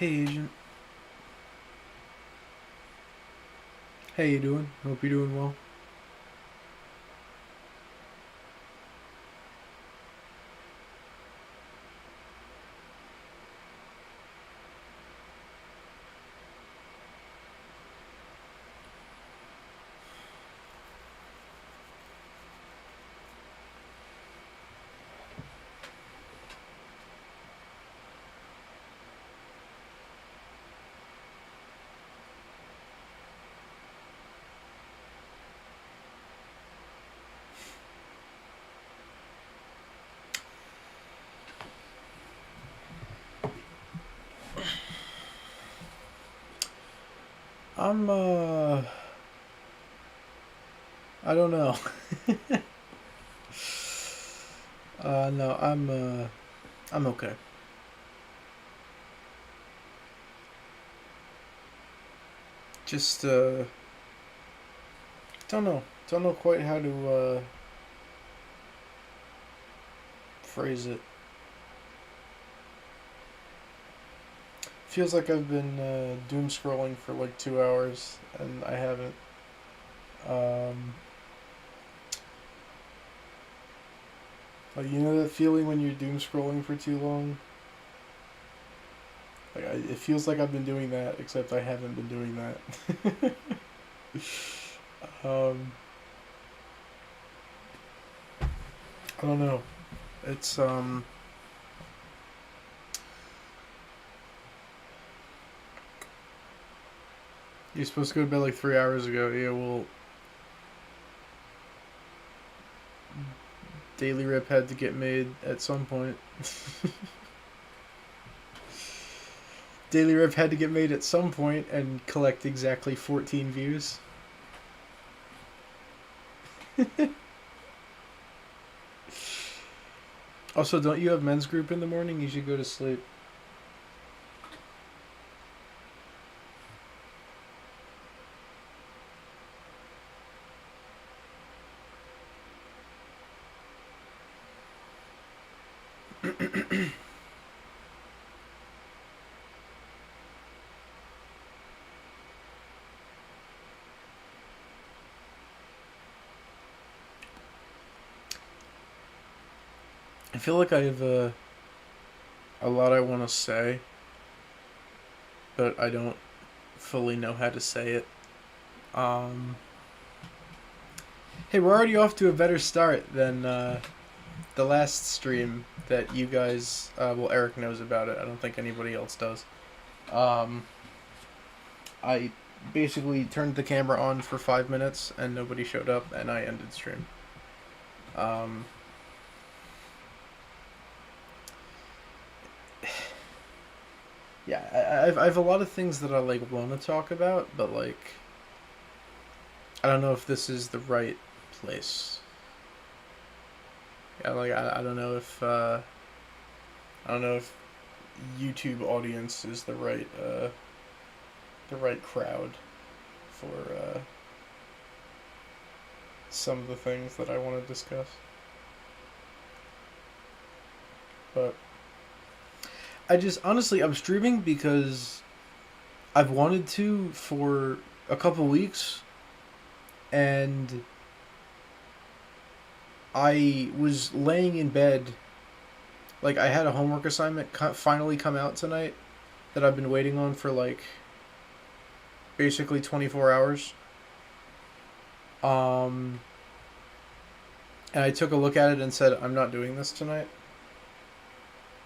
Hey, Agent. How you doing? Hope you're doing well. I'm, I don't know. No, I'm okay. Just, don't know. Don't know quite how to, phrase it. Feels like I've been, doom scrolling for like 2 hours, and I haven't. Um, like, you know that feeling when you're doom scrolling for too long? It feels like I've been doing that, except I haven't been doing that. um, I don't know. It's, you're supposed to go to bed like 3 hours ago. Yeah, well, Daily Rip had to get made at some point. Daily Rip had to get made at some point and collect exactly 14 views. Also, don't you have men's group in the morning? You should go to sleep. I feel like I have a lot I want to say, but I don't fully know how to say it. Um, hey, we're already off to a better start than the last stream that you guys. Well, Eric knows about it. I don't think anybody else does. Um, I basically turned the camera on for 5 minutes and nobody showed up, and I ended stream. Um, yeah, I have a lot of things that I like want to talk about, but like I don't know if this is the right place. Yeah, like I don't know if I don't know if YouTube audience is the right crowd for some of the things that I want to discuss. But I just honestly I'm streaming because I've wanted to for a couple weeks, and I was laying in bed. Like, I had a homework assignment finally come out tonight that I've been waiting on for like basically 24 hours. Um, and I took a look at it and said, I'm not doing this tonight.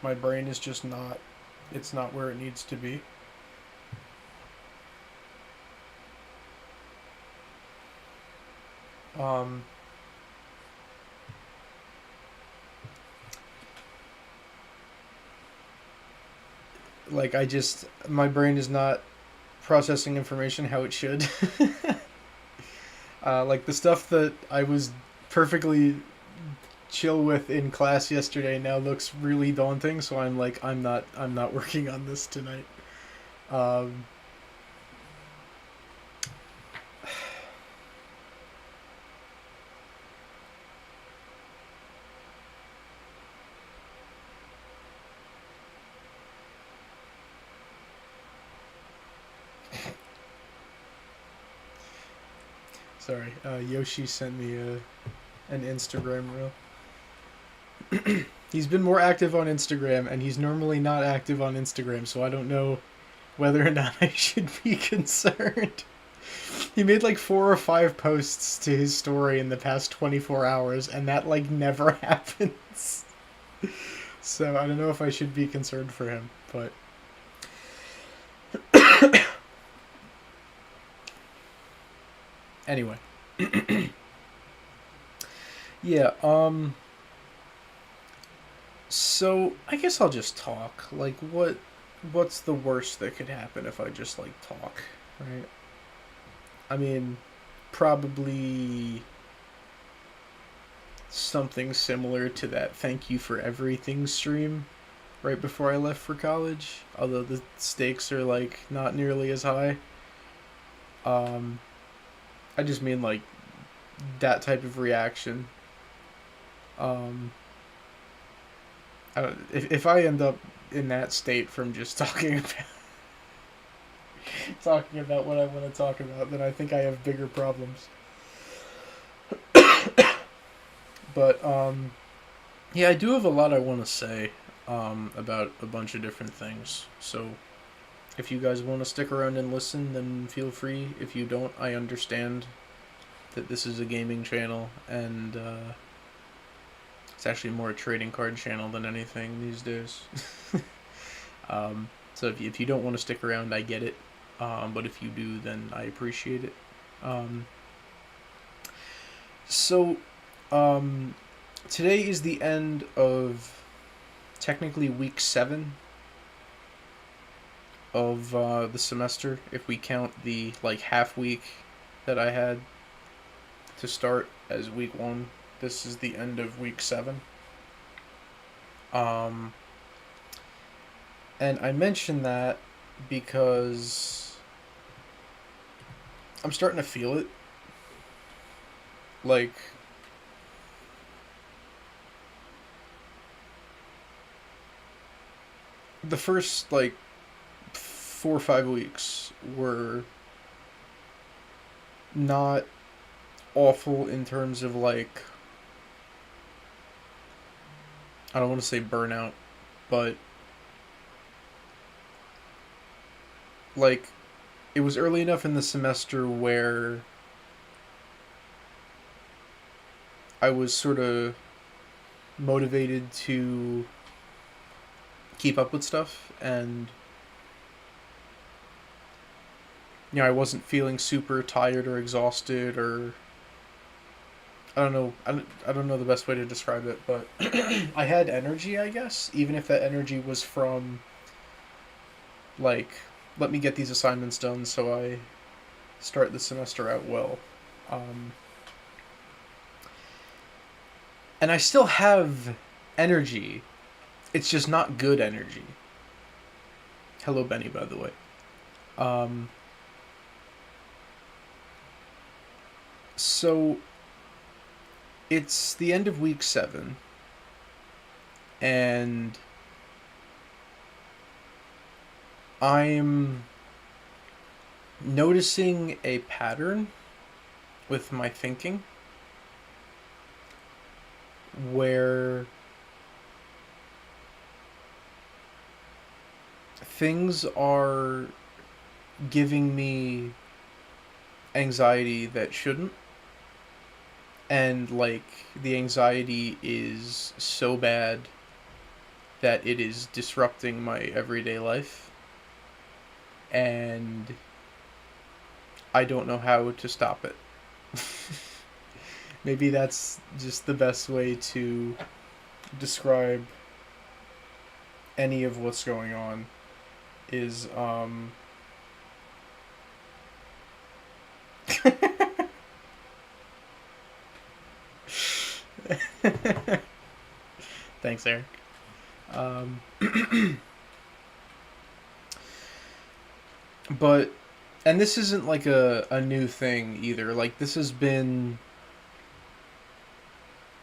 My brain is just not, it's not where it needs to be. Um, like, my brain is not processing information how it should. Like, the stuff that I was perfectly chill with in class yesterday now looks really daunting, so I'm like, I'm not working on this tonight. Um, Sorry, Yoshi sent me an Instagram reel. He's been more active on Instagram, and he's normally not active on Instagram, so I don't know whether or not I should be concerned. He made like 4 or 5 posts to his story in the past 24 hours, and that like never happens. So I don't know if I should be concerned for him, but anyway. Yeah, so I guess I'll just talk. Like what's the worst that could happen if I just like talk, right? I mean, probably something similar to that thank you for everything stream right before I left for college, although the stakes are like not nearly as high. Um I just mean like that type of reaction. Um I don't, if I end up in that state from just talking about what I want to talk about, then I think I have bigger problems. But yeah, I do have a lot I want to say about a bunch of different things. So if you guys want to stick around and listen, then feel free. If you don't, I understand that this is a gaming channel, and it's actually more a trading card channel than anything these days. So if you don't want to stick around, I get it. But if you do, then I appreciate it. Um, so today is the end of technically week 7 of the semester, if we count the like half week that I had to start as week 1. This is the end of week 7. Um, and I mention that because I'm starting to feel it. Like, the first like 4 or 5 weeks were not awful in terms of like, I don't want to say burnout, but like it was early enough in the semester where I was sort of motivated to keep up with stuff, and I wasn't feeling super tired or exhausted, or I don't know. I don't know the best way to describe it, but I had energy, I guess, even if that energy was from like, let me get these assignments done so I start the semester out well. Um, and I still have energy. It's just not good energy. Hello, Benny, by the way. Um, so it's the end of week 7, and I'm noticing a pattern with my thinking where things are giving me anxiety that shouldn't, and like the anxiety is so bad that it is disrupting my everyday life, and I don't know how to stop it. Maybe that's just the best way to describe any of what's going on is thanks, Eric. Um, but and this isn't like a new thing either. Like, this has been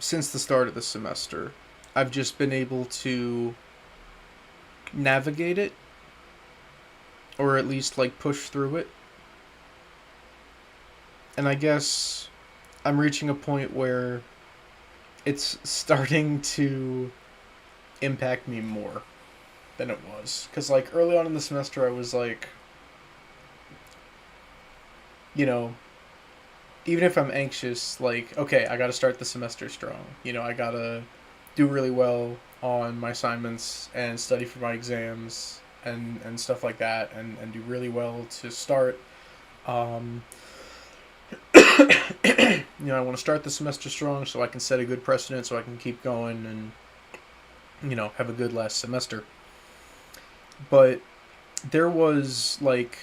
since the start of the semester. I've just been able to navigate it, or at least like push through it. And I guess I'm reaching a point where it's starting to impact me more than it was. Because, like, early on in the semester, I was like, you know, even if I'm anxious, like, okay, I gotta start the semester strong. I gotta do really well on my assignments and study for my exams and stuff like that and do really well to start. Um, I want to start the semester strong so I can set a good precedent so I can keep going and, have a good last semester. But there was, like,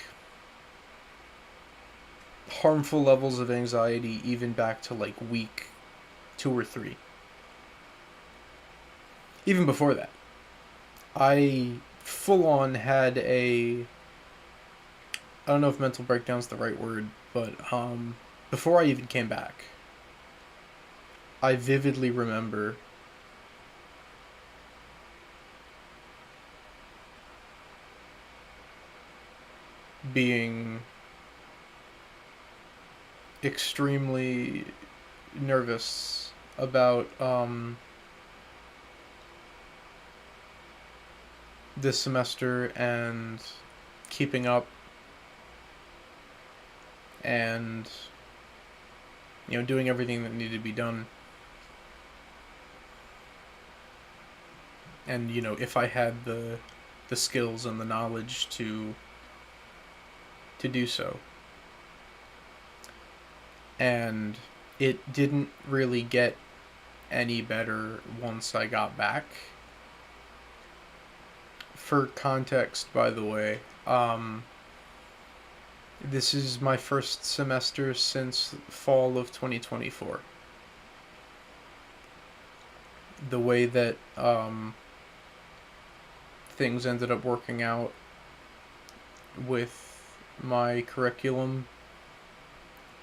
harmful levels of anxiety even back to, like, week 2 or 3. Even before that. I full on had I don't know if mental breakdown's the right word, but before I even came back, I vividly remember being extremely nervous about this semester and keeping up and doing everything that needed to be done. And if I had the skills and the knowledge to do so. And it didn't really get any better once I got back. For context, by the way, this is my first semester since fall of 2024. The way that things ended up working out with my curriculum,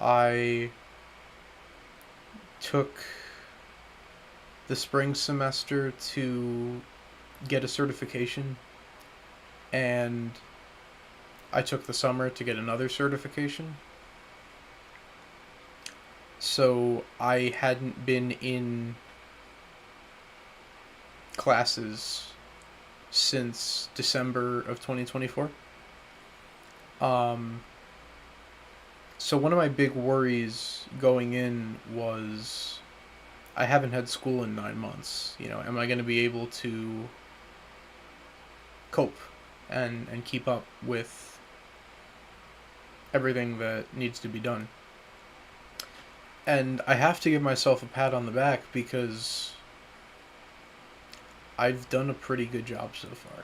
I took the spring semester to get a certification, and I took the summer to get another certification. So I hadn't been in classes since December of 2024. So one of my big worries going in was I haven't had school in 9 months. Am I going to be able to cope and keep up with everything that needs to be done? And I have to give myself a pat on the back because I've done a pretty good job so far.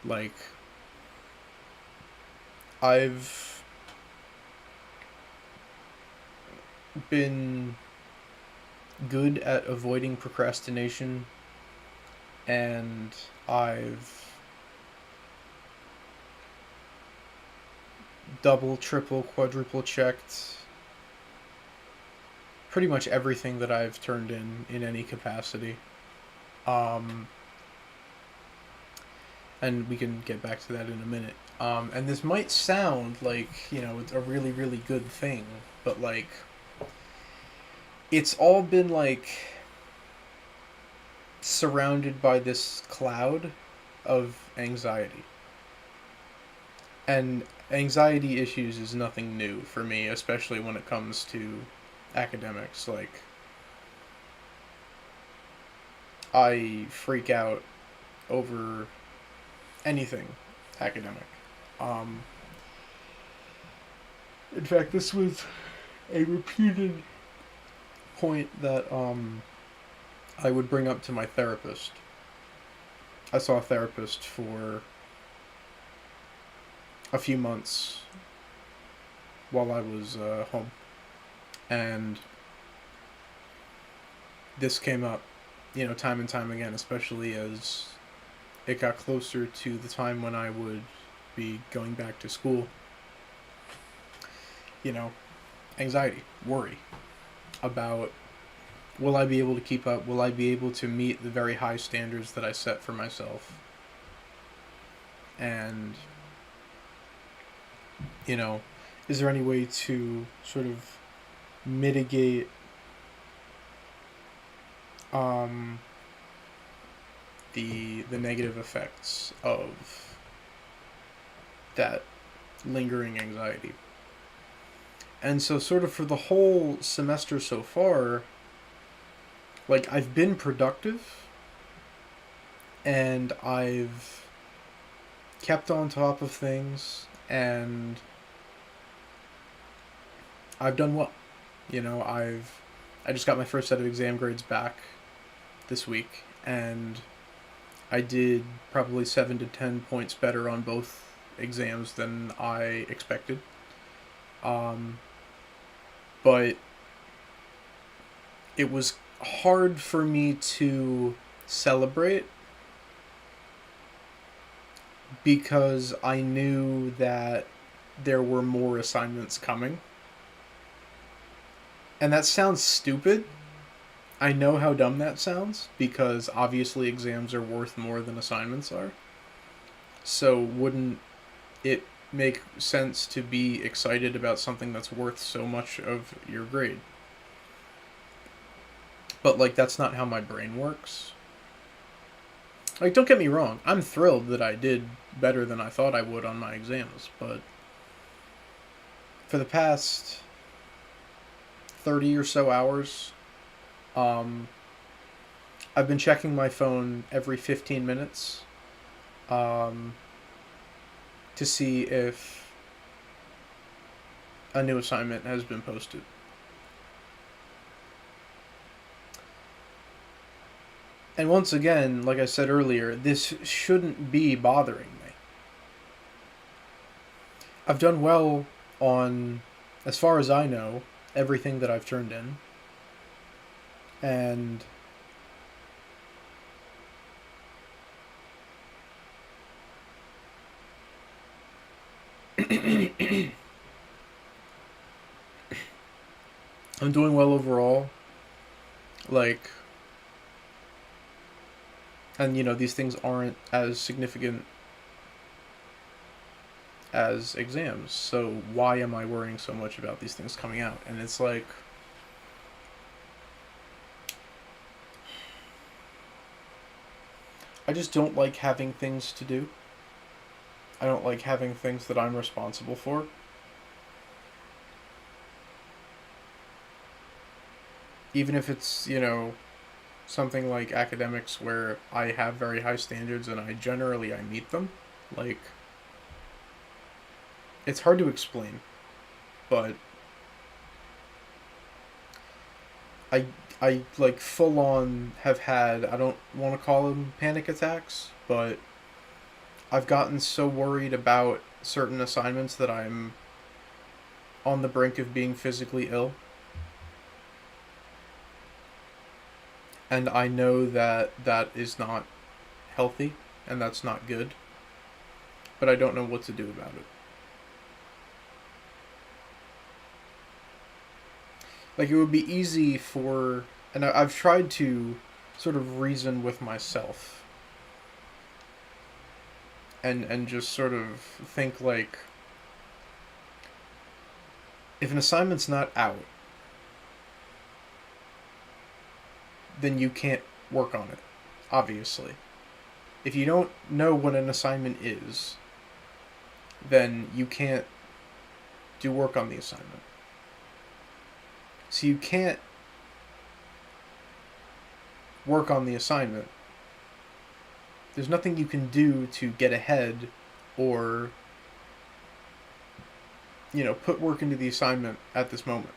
Like, I've been good at avoiding procrastination, and I've double, triple, quadruple checked pretty much everything that I've turned in any capacity. And we can get back to that in a minute. And this might sound like, it's a really, really good thing, but, like, it's all been, like, surrounded by this cloud of anxiety. And anxiety issues is nothing new for me, especially when it comes to academics. Like, I freak out over anything academic. Um, in fact, this was a repeated point that I would bring up to my therapist. I saw a therapist for a few months while I was home, and this came up, time and time again, especially as it got closer to the time when I would be going back to school. Anxiety, worry about, will I be able to keep up? Will I be able to meet the very high standards that I set for myself? And, is there any way to sort of mitigate um, the negative effects of that lingering anxiety? And so, sort of for the whole semester so far, like, I've been productive and I've kept on top of things and I've done well. You know, I just got my first set of exam grades back this week, and I did probably 7 to 10 points better on both exams than I expected. Um, but it was hard for me to celebrate because I knew that there were more assignments coming. And that sounds stupid. I know how dumb that sounds because obviously exams are worth more than assignments are. So wouldn't it make sense to be excited about something that's worth so much of your grade? But, like, that's not how my brain works. Like, don't get me wrong, I'm thrilled that I did better than I thought I would on my exams, but for the past 30 or so hours, I've been checking my phone every 15 minutes to see if a new assignment has been posted. And once again, like I said earlier, this shouldn't be bothering me. I've done well on, as far as I know, everything that I've turned in. And I'm doing well overall. Like, and you know, these things aren't as significant as exams, so why am I worrying so much about these things coming out? And it's like, I just don't like having things to do. I don't like having things that I'm responsible for. Even if it's, you know, something like academics where I have very high standards and I meet them. Like, it's hard to explain, but I I like full on have had, I don't want to call them panic attacks, but I've gotten so worried about certain assignments that I'm on the brink of being physically ill. And I know that that is not healthy and that's not good, but I don't know what to do about it. Like, it would be easy for, and I've tried to sort of reason with myself and just sort of think, like, if an assignment's not out, then you can't work on it, obviously. If you don't know what an assignment is, then you can't do work on the assignment. So you can't work on the assignment. There's nothing you can do to get ahead or, you know, put work into the assignment at this moment.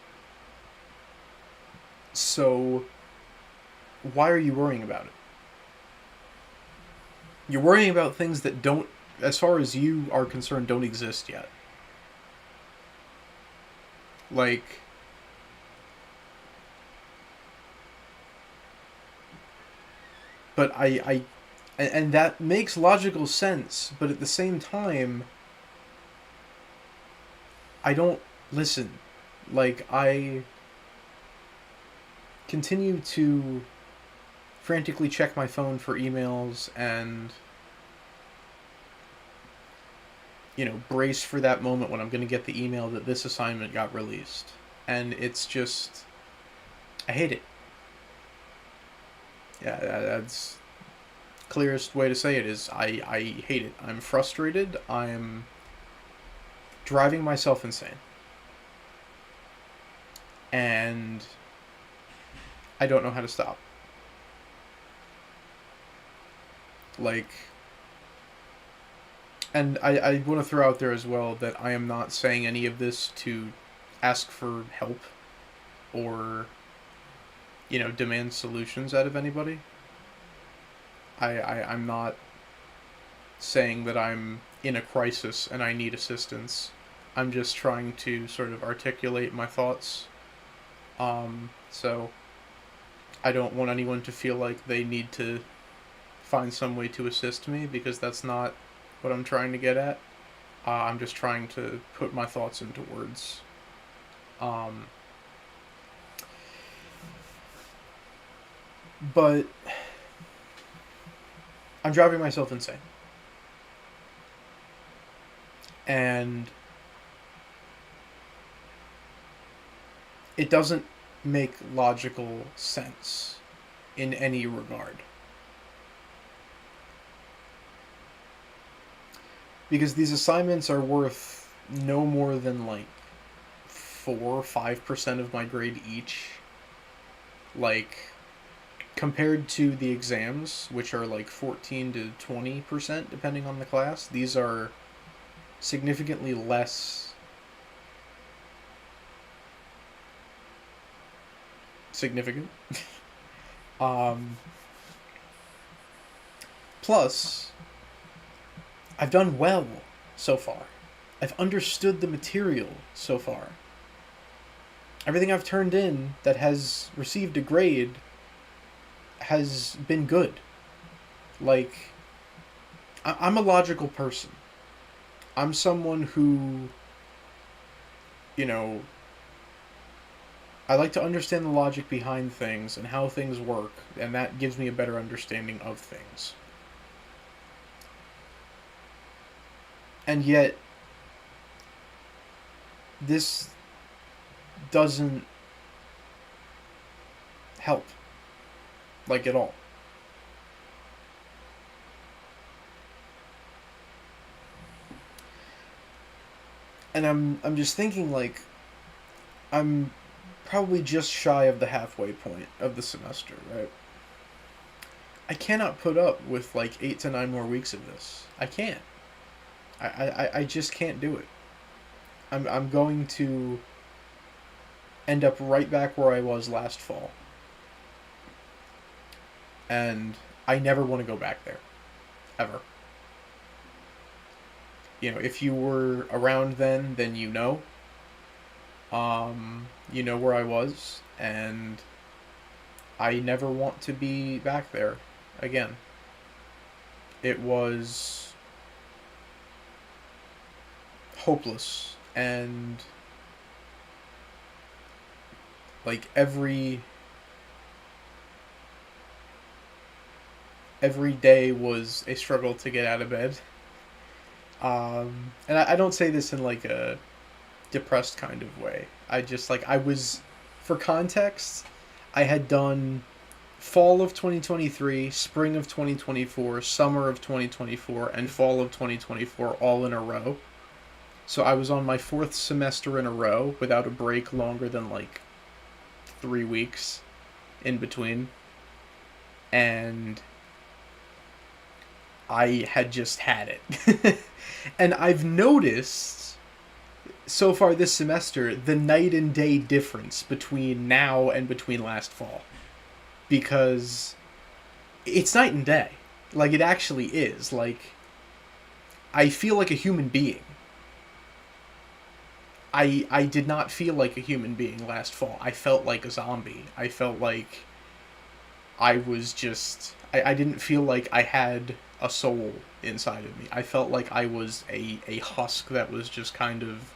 So why are you worrying about it? You're worrying about things that don't, as far as you are concerned, don't exist yet. Like, but and that makes logical sense, but at the same time, I don't listen. Like, I continue to frantically check my phone for emails, and brace for that moment when I'm going to get the email that this assignment got released. And it's just, I hate it. Yeah, that's clearest way to say it is I hate it. I'm frustrated. I'm driving myself insane. And I don't know how to stop. Like, and I want to throw out there as well that I am not saying any of this to ask for help or, demand solutions out of anybody. I'm not saying that I'm in a crisis and I need assistance. I'm just trying to sort of articulate my thoughts. So I don't want anyone to feel like they need to find some way to assist me, because that's not what I'm trying to get at. I'm just trying to put my thoughts into words. But I'm driving myself insane. And it doesn't make logical sense in any regard. Because these assignments are worth no more than like 4 or 5% of my grade each. Like, compared to the exams, which are like 14 to 20% depending on the class, these are significantly less significant. Plus, I've done well so far. I've understood the material so far. Everything I've turned in that has received a grade has been good. Like, I'm a logical person. I'm someone who, I like to understand the logic behind things and how things work, and that gives me a better understanding of things. And yet, this doesn't help, like, at all. And I'm just thinking, like, I'm probably just shy of the halfway point of the semester, right? I cannot put up with like 8 to 9 more weeks of this. I can't. I just can't do it. I'm going to end up right back where I was last fall. And I never want to go back there. Ever. If you were around then you know. You know where I was, and I never want to be back there again. It was hopeless, and like every day was a struggle to get out of bed. And I don't say this in like a depressed kind of way. I just like, for context, I had done fall of 2023, spring of 2024, summer of 2024, and fall of 2024 all in a row. So I was on my 4th semester in a row without a break longer than like 3 weeks in between. And I had just had it. And I've noticed so far this semester the night and day difference between now and between last fall. Because it's night and day. Like, it actually is. Like, I feel like a human being. I did not feel like a human being last fall. I felt like a zombie. I felt like I was just... I didn't feel like I had a soul inside of me. I felt like I was a husk that was just kind of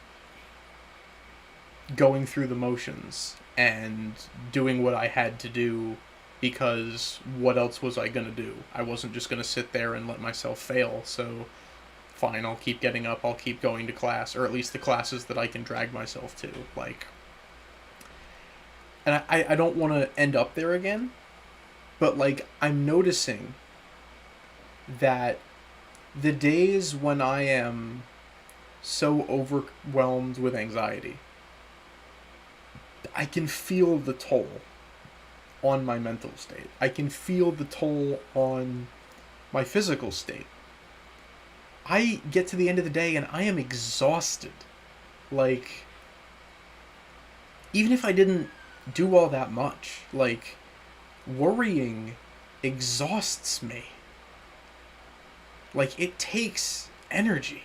going through the motions and doing what I had to do, because what else was I going to do? I wasn't just going to sit there and let myself fail. So fine, I'll keep getting up, I'll keep going to class, or at least the classes that I can drag myself to. Like, and I don't want to end up there again, but like, I'm noticing that the days when I am so overwhelmed with anxiety, I can feel the toll on my mental state. I can feel the toll on my physical state. I get to the end of the day and I am exhausted. Like, even if I didn't do all that much, like, worrying exhausts me. Like, it takes energy.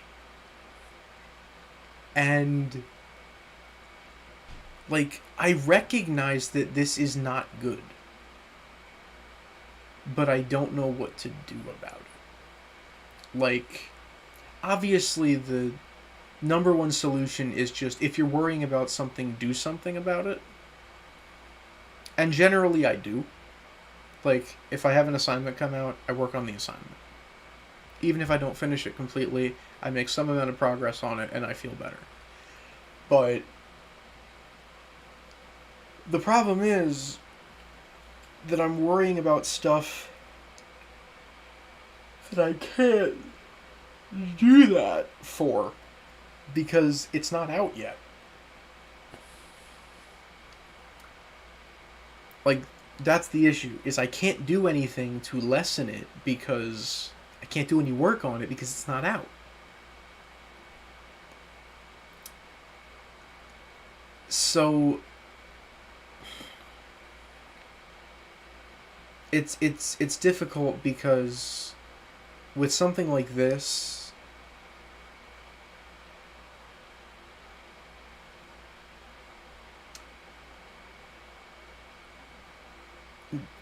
And, like, I recognize that this is not good. But I don't know what to do about it. Like, obviously the number one solution is just, if you're worrying about something, do something about it. And generally I do. Like, if I have an assignment come out, I work on the assignment. Even if I don't finish it completely, I make some amount of progress on it and I feel better. But the problem is that I'm worrying about stuff that I can't do that for because it's not out yet. Like, that's the issue, is I can't do anything to lessen it because I can't do any work on it because it's not out. So it's difficult because with something like this,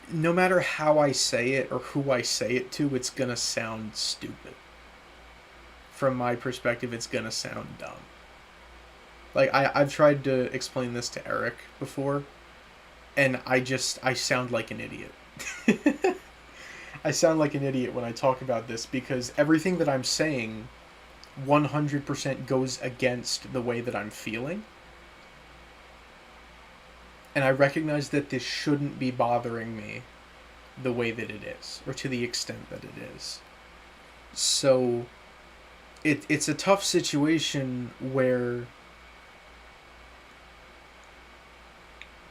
no matter how I say it or who I say it to, it's gonna sound stupid. From my perspective, it's gonna sound dumb. Like, I've tried to explain this to Eric before, and I sound like an idiot. I sound like an idiot when I talk about this because everything that I'm saying 100% goes against the way that I'm feeling. And I recognize that this shouldn't be bothering me the way that it is, or to the extent that it is. So it's a tough situation where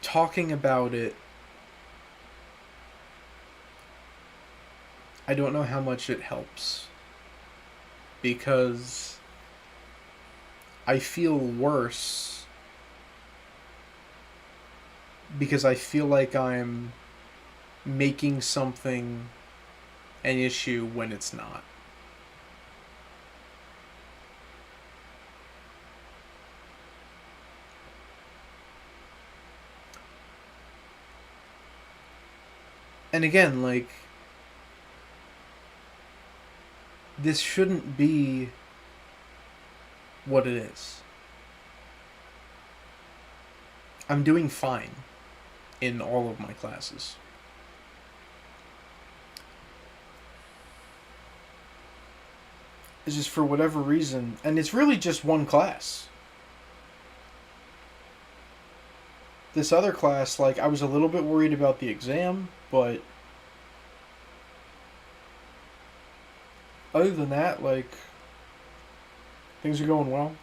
talking about it, I don't know how much it helps. Because I feel worse because I feel like I'm making something an issue when it's not. And again, like, this shouldn't be what it is. I'm doing fine in all of my classes. It's just for whatever reason, and it's really just one class. This other class, like, I was a little bit worried about the exam, but other than that, like, things are going well.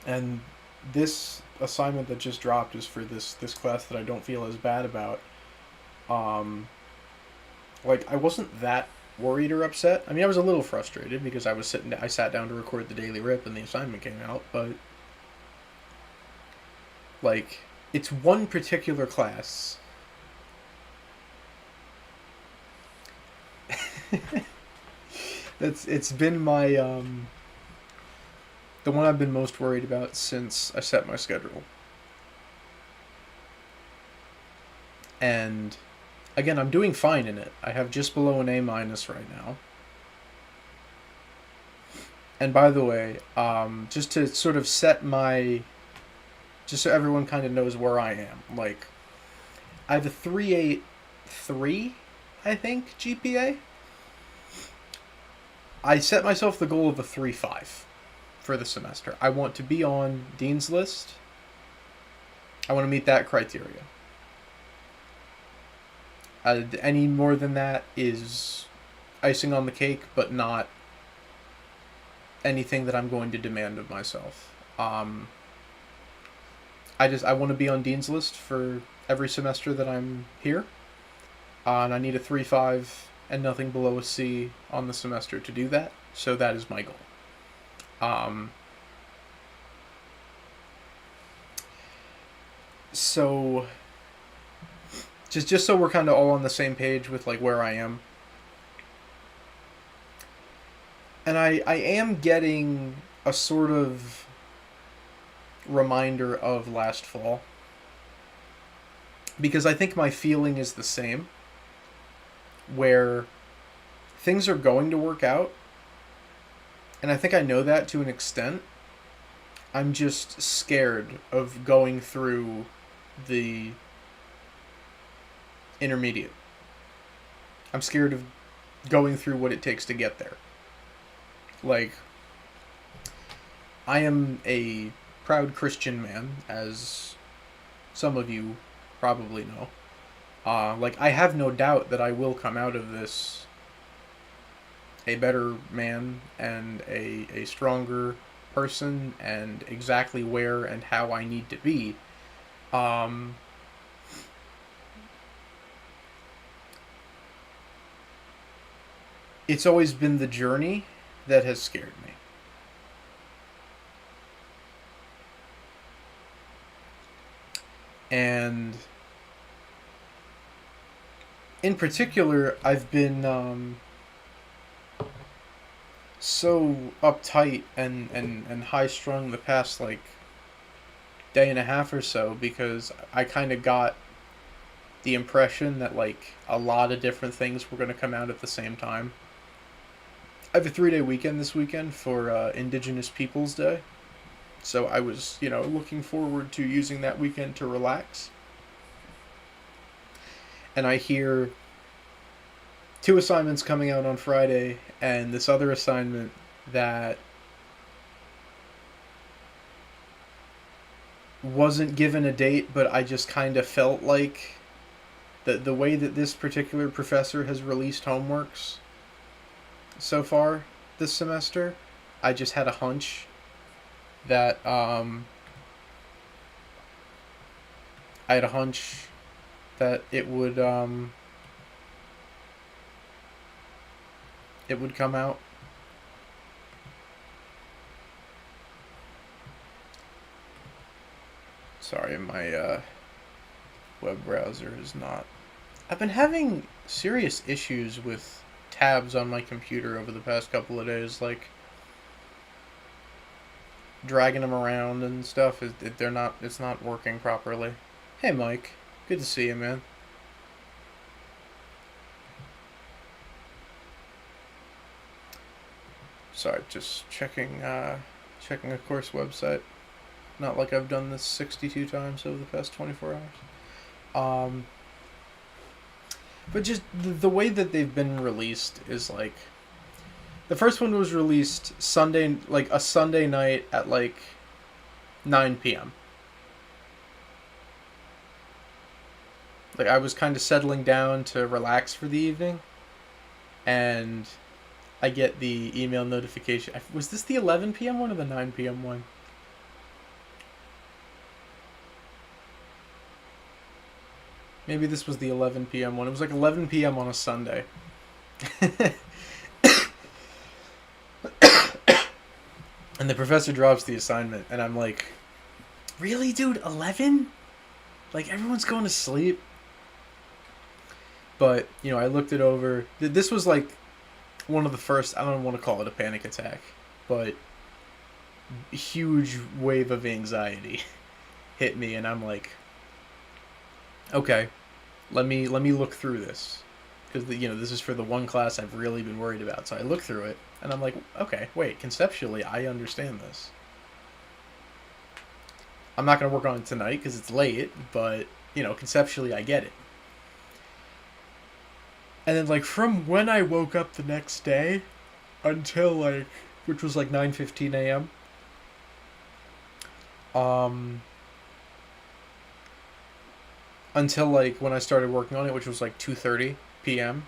And this assignment that just dropped is for this class that I don't feel as bad about. Like, I wasn't that worried or upset. I mean, I was a little frustrated because I sat down to record the daily rip and the assignment came out, but like, it's one particular class. It's been my the one I've been most worried about since I set my schedule. And again, I'm doing fine in it. I have just below an A- right now. And by the way, just to sort of just so everyone kind of knows where I am. Like, I have a 3.83, I think, GPA. I set myself the goal of a 3.5 for the semester. I want to be on Dean's List. I want to meet that criteria. Any more than that is icing on the cake, but not anything that I'm going to demand of myself. I want to be on Dean's List for every semester that I'm here. And I need a 3.5 and nothing below a C on the semester to do that. So that is my goal. So just so we're kind of all on the same page with like where I am. And I am getting a sort of reminder of last fall. Because I think my feeling is the same. Where things are going to work out. And I think I know that to an extent. I'm just scared of going through the intermediate. I'm scared of going through what it takes to get there. Like, I am a proud Christian man, as some of you probably know. I have no doubt that I will come out of this a better man and a stronger person and exactly where and how I need to be. It's always been the journey that has scared me. And in particular, I've been so uptight and high strung the past like day and a half or so because I kind of got the impression that like a lot of different things were going to come out at the same time. I have a 3-day weekend this weekend for Indigenous Peoples Day. So I was, looking forward to using that weekend to relax. And I hear 2 assignments coming out on Friday and this other assignment that wasn't given a date, but I just kind of felt like the way that this particular professor has released homeworks so far this semester, I just had a hunch that it would come out. Sorry, my web browser is not. I've been having serious issues with tabs on my computer over the past couple of days, like dragging them around and stuff. It's not working properly. Hey Mike, good to see you, man. Sorry, just checking a course website. Not like I've done this 62 times over the past 24 hours. But just the way that they've been released is like, the first one was released Sunday, like a Sunday night at like 9 p.m. Like I was kind of settling down to relax for the evening, and I get the email notification. Was this the 11 p.m. one or the 9 p.m. one? Maybe this was the 11 p.m. one. It was like 11 p.m. on a Sunday. And the professor drops the assignment, and I'm like, really, dude? 11? Like, everyone's going to sleep? But, I looked it over. This was like one of the first, I don't want to call it a panic attack, but huge wave of anxiety hit me, and I'm like, okay, let me look through this, because this is for the one class I've really been worried about. So I look through it, and I'm like, okay, wait, conceptually I understand this. I'm not gonna work on it tonight because it's late, but conceptually I get it. And then like from when I woke up the next day, until like, which was like 9:15 a.m. Um, until like when I started working on it, which was like 2:30 p.m.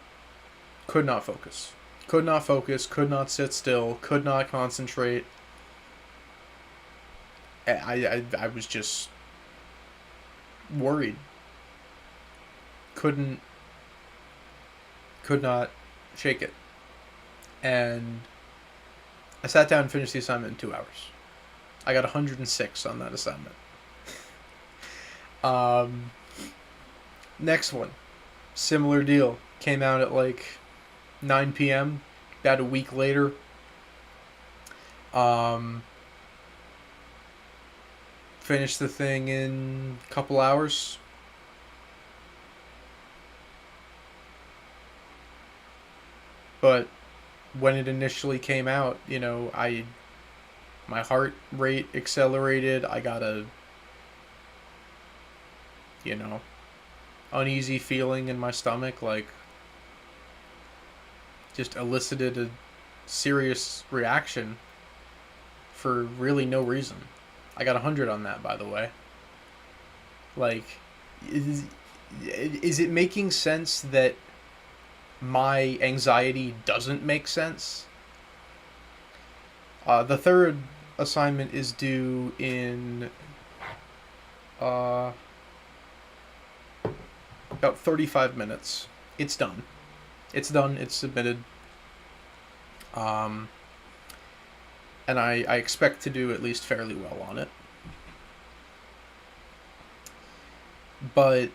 Could not focus. Could not focus. Could not sit still. Could not concentrate. I was just worried. Couldn't. Could not shake it. And I sat down and finished the assignment in 2 hours. I got 106 on that assignment. Um, Next one, similar deal. Came out at like 9 p.m. About a week later. Um, Finished the thing in a couple hours. But when it initially came out, my heart rate accelerated. I got a, you know, uneasy feeling in my stomach, like just elicited a serious reaction for really no reason. I got 100 on that, by the way. Like, is it making sense that my anxiety doesn't make sense? The third assignment is due in uh, about 35 minutes. It's done. It's done. It's submitted. Um, and I expect to do at least fairly well on it. But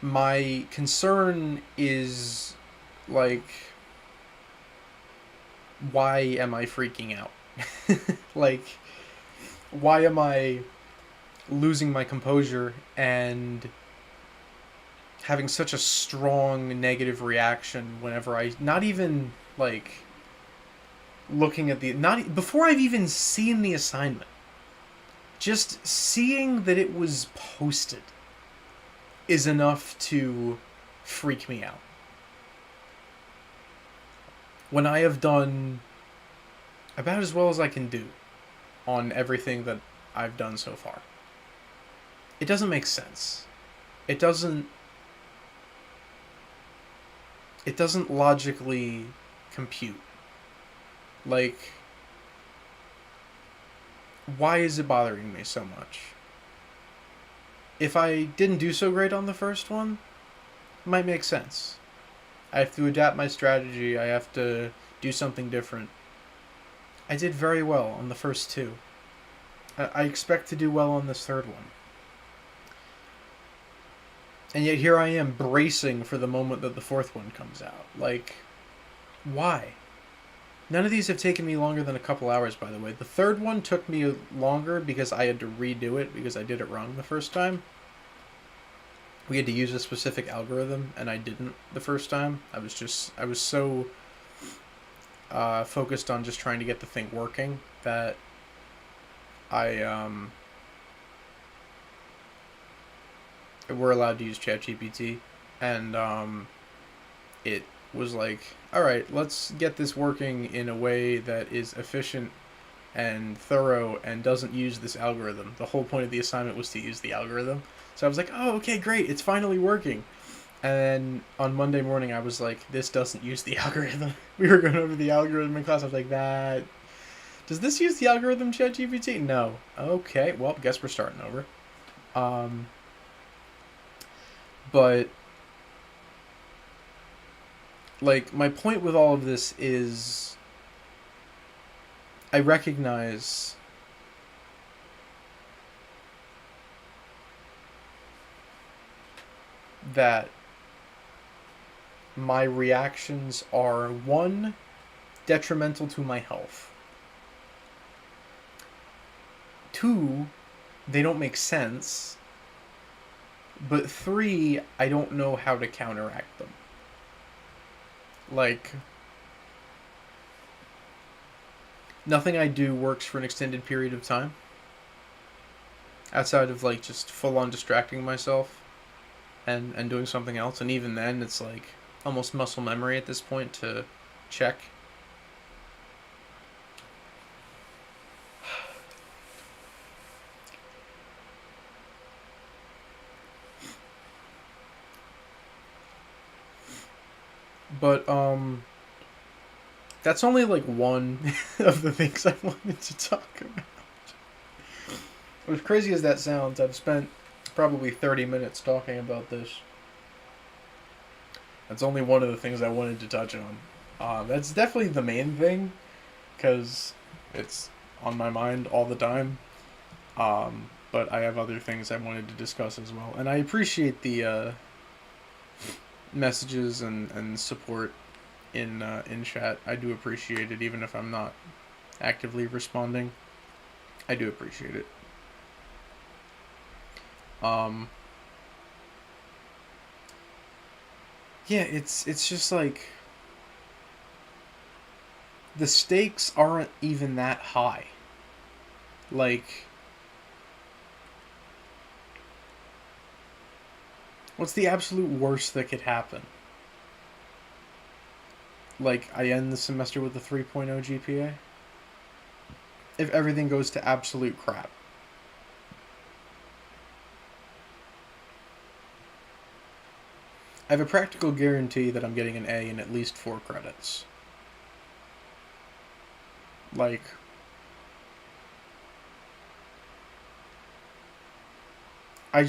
my concern is, like, why am I freaking out? Like, why am I losing my composure and having such a strong negative reaction whenever not even, like, looking at not before I've even seen the assignment. Just seeing that it was posted is enough to freak me out. When I have done about as well as I can do on everything that I've done so far, it doesn't make sense. It doesn't logically compute. Like, why is it bothering me so much? If I didn't do so great on the first one, it might make sense. I have to adapt my strategy. I have to do something different. I did very well on the first two. I expect to do well on this third one. And yet here I am bracing for the moment that the fourth one comes out. Like, why? None of these have taken me longer than a couple hours, by the way. The third one took me longer because I had to redo it because I did it wrong the first time. We had to use a specific algorithm, and I didn't the first time. I was so focused on just trying to get the thing working that we're allowed to use ChatGPT, and it was like, all right, let's get this working in a way that is efficient and thorough and doesn't use this algorithm. The whole point of the assignment was to use the algorithm. So I was like, oh, okay, great, it's finally working. And then on Monday morning, I was like, this doesn't use the algorithm. We were going over the algorithm in class. I was like, does this use the algorithm, ChatGPT? No. Okay, well, guess we're starting over. But, like, my point with all of this is I recognize that my reactions are, one, detrimental to my health. Two, they don't make sense. But three, I don't know how to counteract them. Like, nothing I do works for an extended period of time. Outside of, like, just full-on distracting myself and doing something else. And even then, it's, like, almost muscle memory at this point to check But that's only like one of the things I wanted to talk about. As crazy as that sounds, I've spent probably 30 minutes talking about this. That's only one of the things I wanted to touch on. That's definitely the main thing, because it's on my mind all the time. But I have other things I wanted to discuss as well. And I appreciate the messages and support in chat. I do appreciate it, even if I'm not actively responding. I do appreciate it. Yeah, it's just like the stakes aren't even that high. Like, what's the absolute worst that could happen? Like, I end the semester with a 3.0 GPA? If everything goes to absolute crap. I have a practical guarantee that I'm getting an A in at least 4 credits. Like, I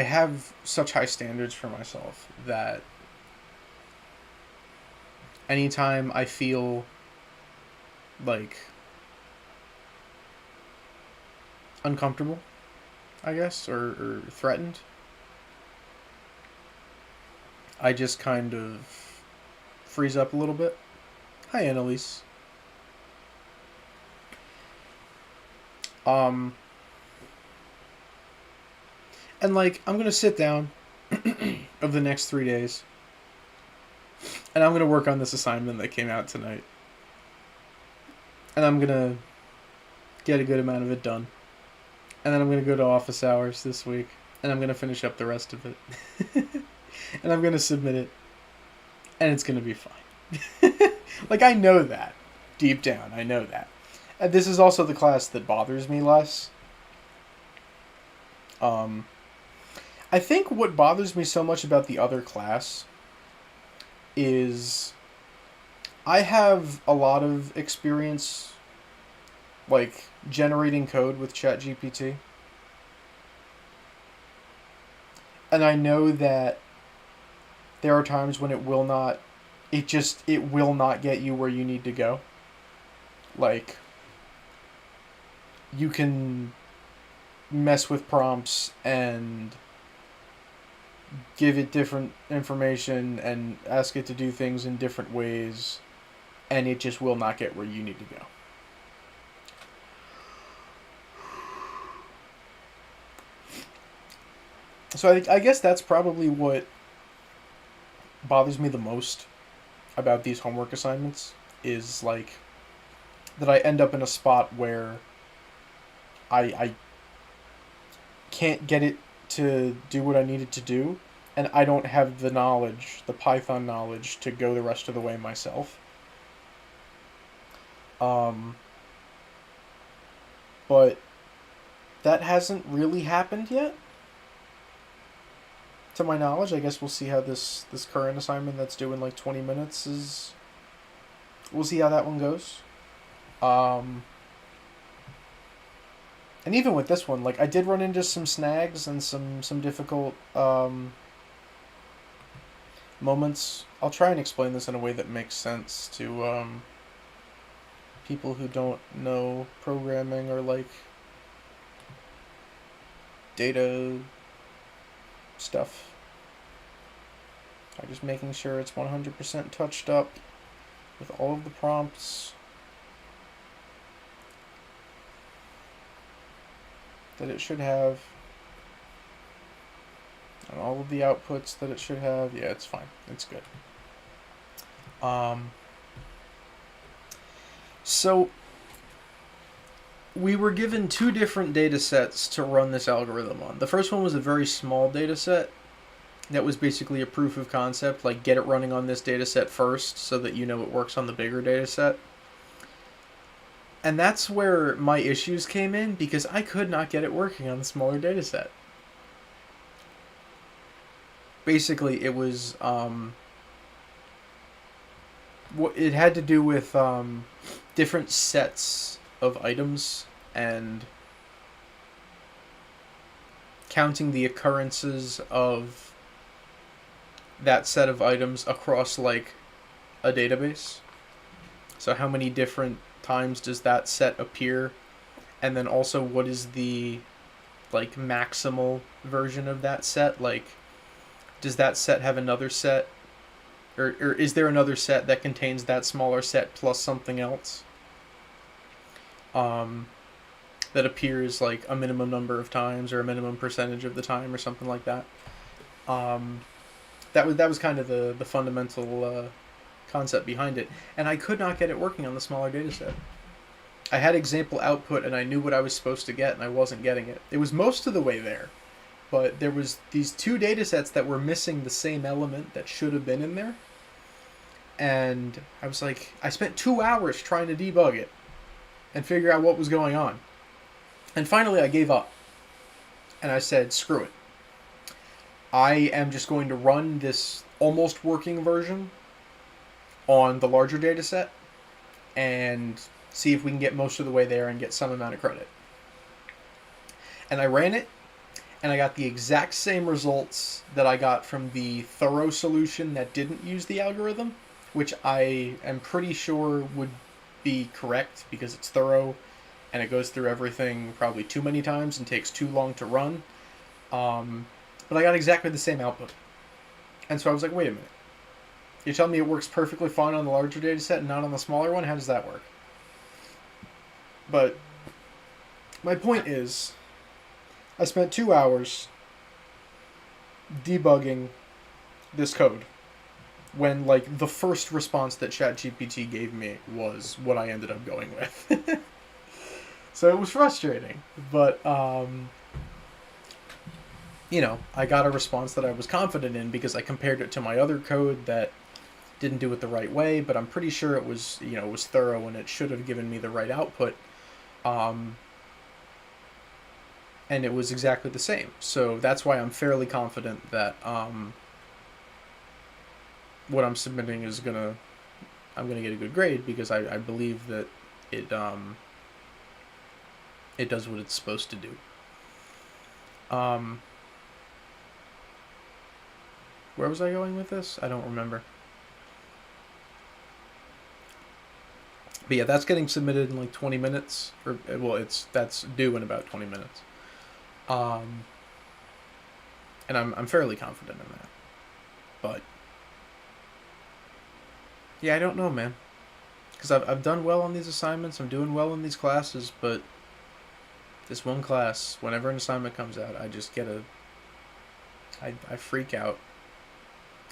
have such high standards for myself that anytime I feel like uncomfortable, I guess, or threatened, I just kind of freeze up a little bit. Hi, Annalise. And like, I'm gonna sit down over the next 3 days, and I'm gonna work on this assignment that came out tonight, and I'm gonna get a good amount of it done, and then I'm gonna go to office hours this week, and I'm gonna finish up the rest of it, and I'm gonna submit it, and it's gonna be fine. Like, I know that deep down. I know that. And this is also the class that bothers me less. I think what bothers me so much about the other class is I have a lot of experience, like, generating code with ChatGPT. And I know that there are times when it will not get you where you need to go. Like, you can mess with prompts and give it different information and ask it to do things in different ways, and it just will not get where you need to go. So I guess that's probably what bothers me the most about these homework assignments, is like that I end up in a spot where I can't get it to do what I need it to do, and I don't have the knowledge, the Python knowledge, to go the rest of the way myself. But that hasn't really happened yet, to my knowledge. I guess we'll see how this current assignment that's due in like 20 minutes is. We'll see how that one goes. And even with this one, like, I did run into some snags and some difficult moments. I'll try and explain this in a way that makes sense to people who don't know programming or like data stuff. I'm just making sure it's 100% touched up with all of the prompts that it should have, and all of the outputs that it should have. Yeah, it's fine. It's good. So we were given 2 different data sets to run this algorithm on. The first one was a very small data set that was basically a proof of concept, like get it running on this data set first so that you know it works on the bigger data set. And that's where my issues came in, because I could not get it working on the smaller data set. Basically, it was it had to do with different sets of items and counting the occurrences of that set of items across like a database. So how many different times does that set appear, and then also what is the like maximal version of that set? Like, does that set have another set, or is there another set that contains that smaller set plus something else? Um, that appears like a minimum number of times or a minimum percentage of the time or something like that. Um, that was kind of the fundamental concept behind it, and I could not get it working on the smaller data set. I had example output and I knew what I was supposed to get and I wasn't getting it. It was most of the way there, but there was these two data sets that were missing the same element that should have been in there. And I was like, I spent 2 hours trying to debug it and figure out what was going on. And finally I gave up. And I said, screw it. I am just going to run this almost working version on the larger data set and see if we can get most of the way there and get some amount of credit. And I ran it, and I got the exact same results that I got from the thorough solution that didn't use the algorithm, which I am pretty sure would be correct because it's thorough and it goes through everything probably too many times and takes too long to run. But I got exactly the same output. And so I was like, wait a minute. You're telling me it works perfectly fine on the larger data set and not on the smaller one? How does that work? But my point is, I spent 2 hours debugging this code when like the first response that ChatGPT gave me was what I ended up going with. So it was frustrating, but I got a response that I was confident in because I compared it to my other code that didn't do it the right way, but I'm pretty sure it was, it was thorough and it should have given me the right output. And it was exactly the same. So that's why I'm fairly confident that what I'm submitting is I'm gonna get a good grade because I believe that it it does what it's supposed to do. Where was I going with this? I don't remember. But yeah, that's getting submitted in like 20 minutes. Or well, that's due in about 20 minutes. And I'm fairly confident in that. But yeah, I don't know, man. Because I've done well on these assignments. I'm doing well in these classes, but this one class, whenever an assignment comes out, I just I freak out.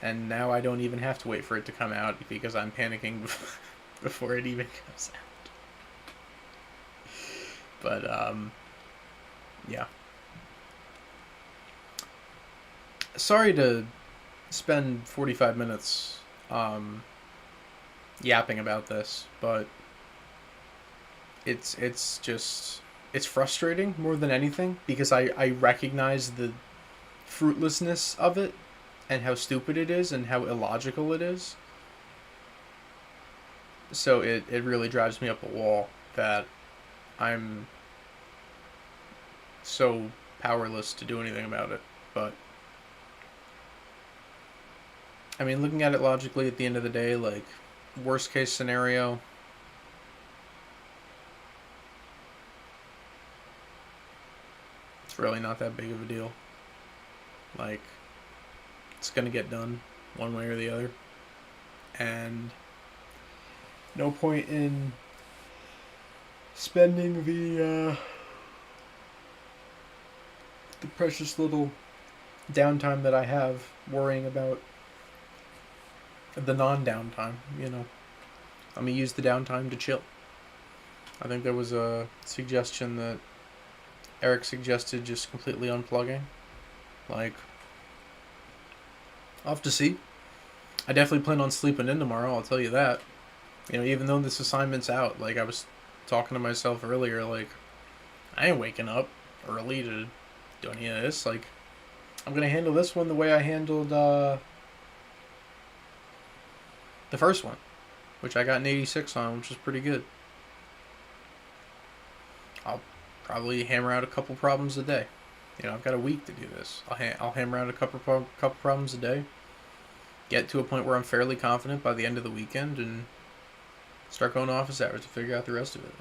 And now I don't even have to wait for it to come out because I'm panicking before it even comes out. But, yeah. Sorry to spend 45 minutes yapping about this, but it's frustrating more than anything because I recognize the fruitlessness of it and how stupid it is and how illogical it is. So it really drives me up a wall that I'm so powerless to do anything about it. But I mean, looking at it logically at the end of the day, like, worst case scenario, it's really not that big of a deal. Like, it's gonna get done one way or the other. And no point in spending the precious little downtime that I have worrying about the non-downtime, I'm gonna use the downtime to chill. I think there was a suggestion that Eric suggested just completely unplugging. Like, I'll have to see. I definitely plan on sleeping in tomorrow, I'll tell you that. Even though this assignment's out, like I was talking to myself earlier, like, I ain't waking up early to do any of this. Like, I'm gonna handle this one the way I handled the first one. which I got an 86 on, which is pretty good. I'll probably hammer out a couple problems a day. I've got a week to do this. I'll hammer out a couple problems a day. Get to a point where I'm fairly confident by the end of the weekend, and start going to office hours to figure out the rest of it.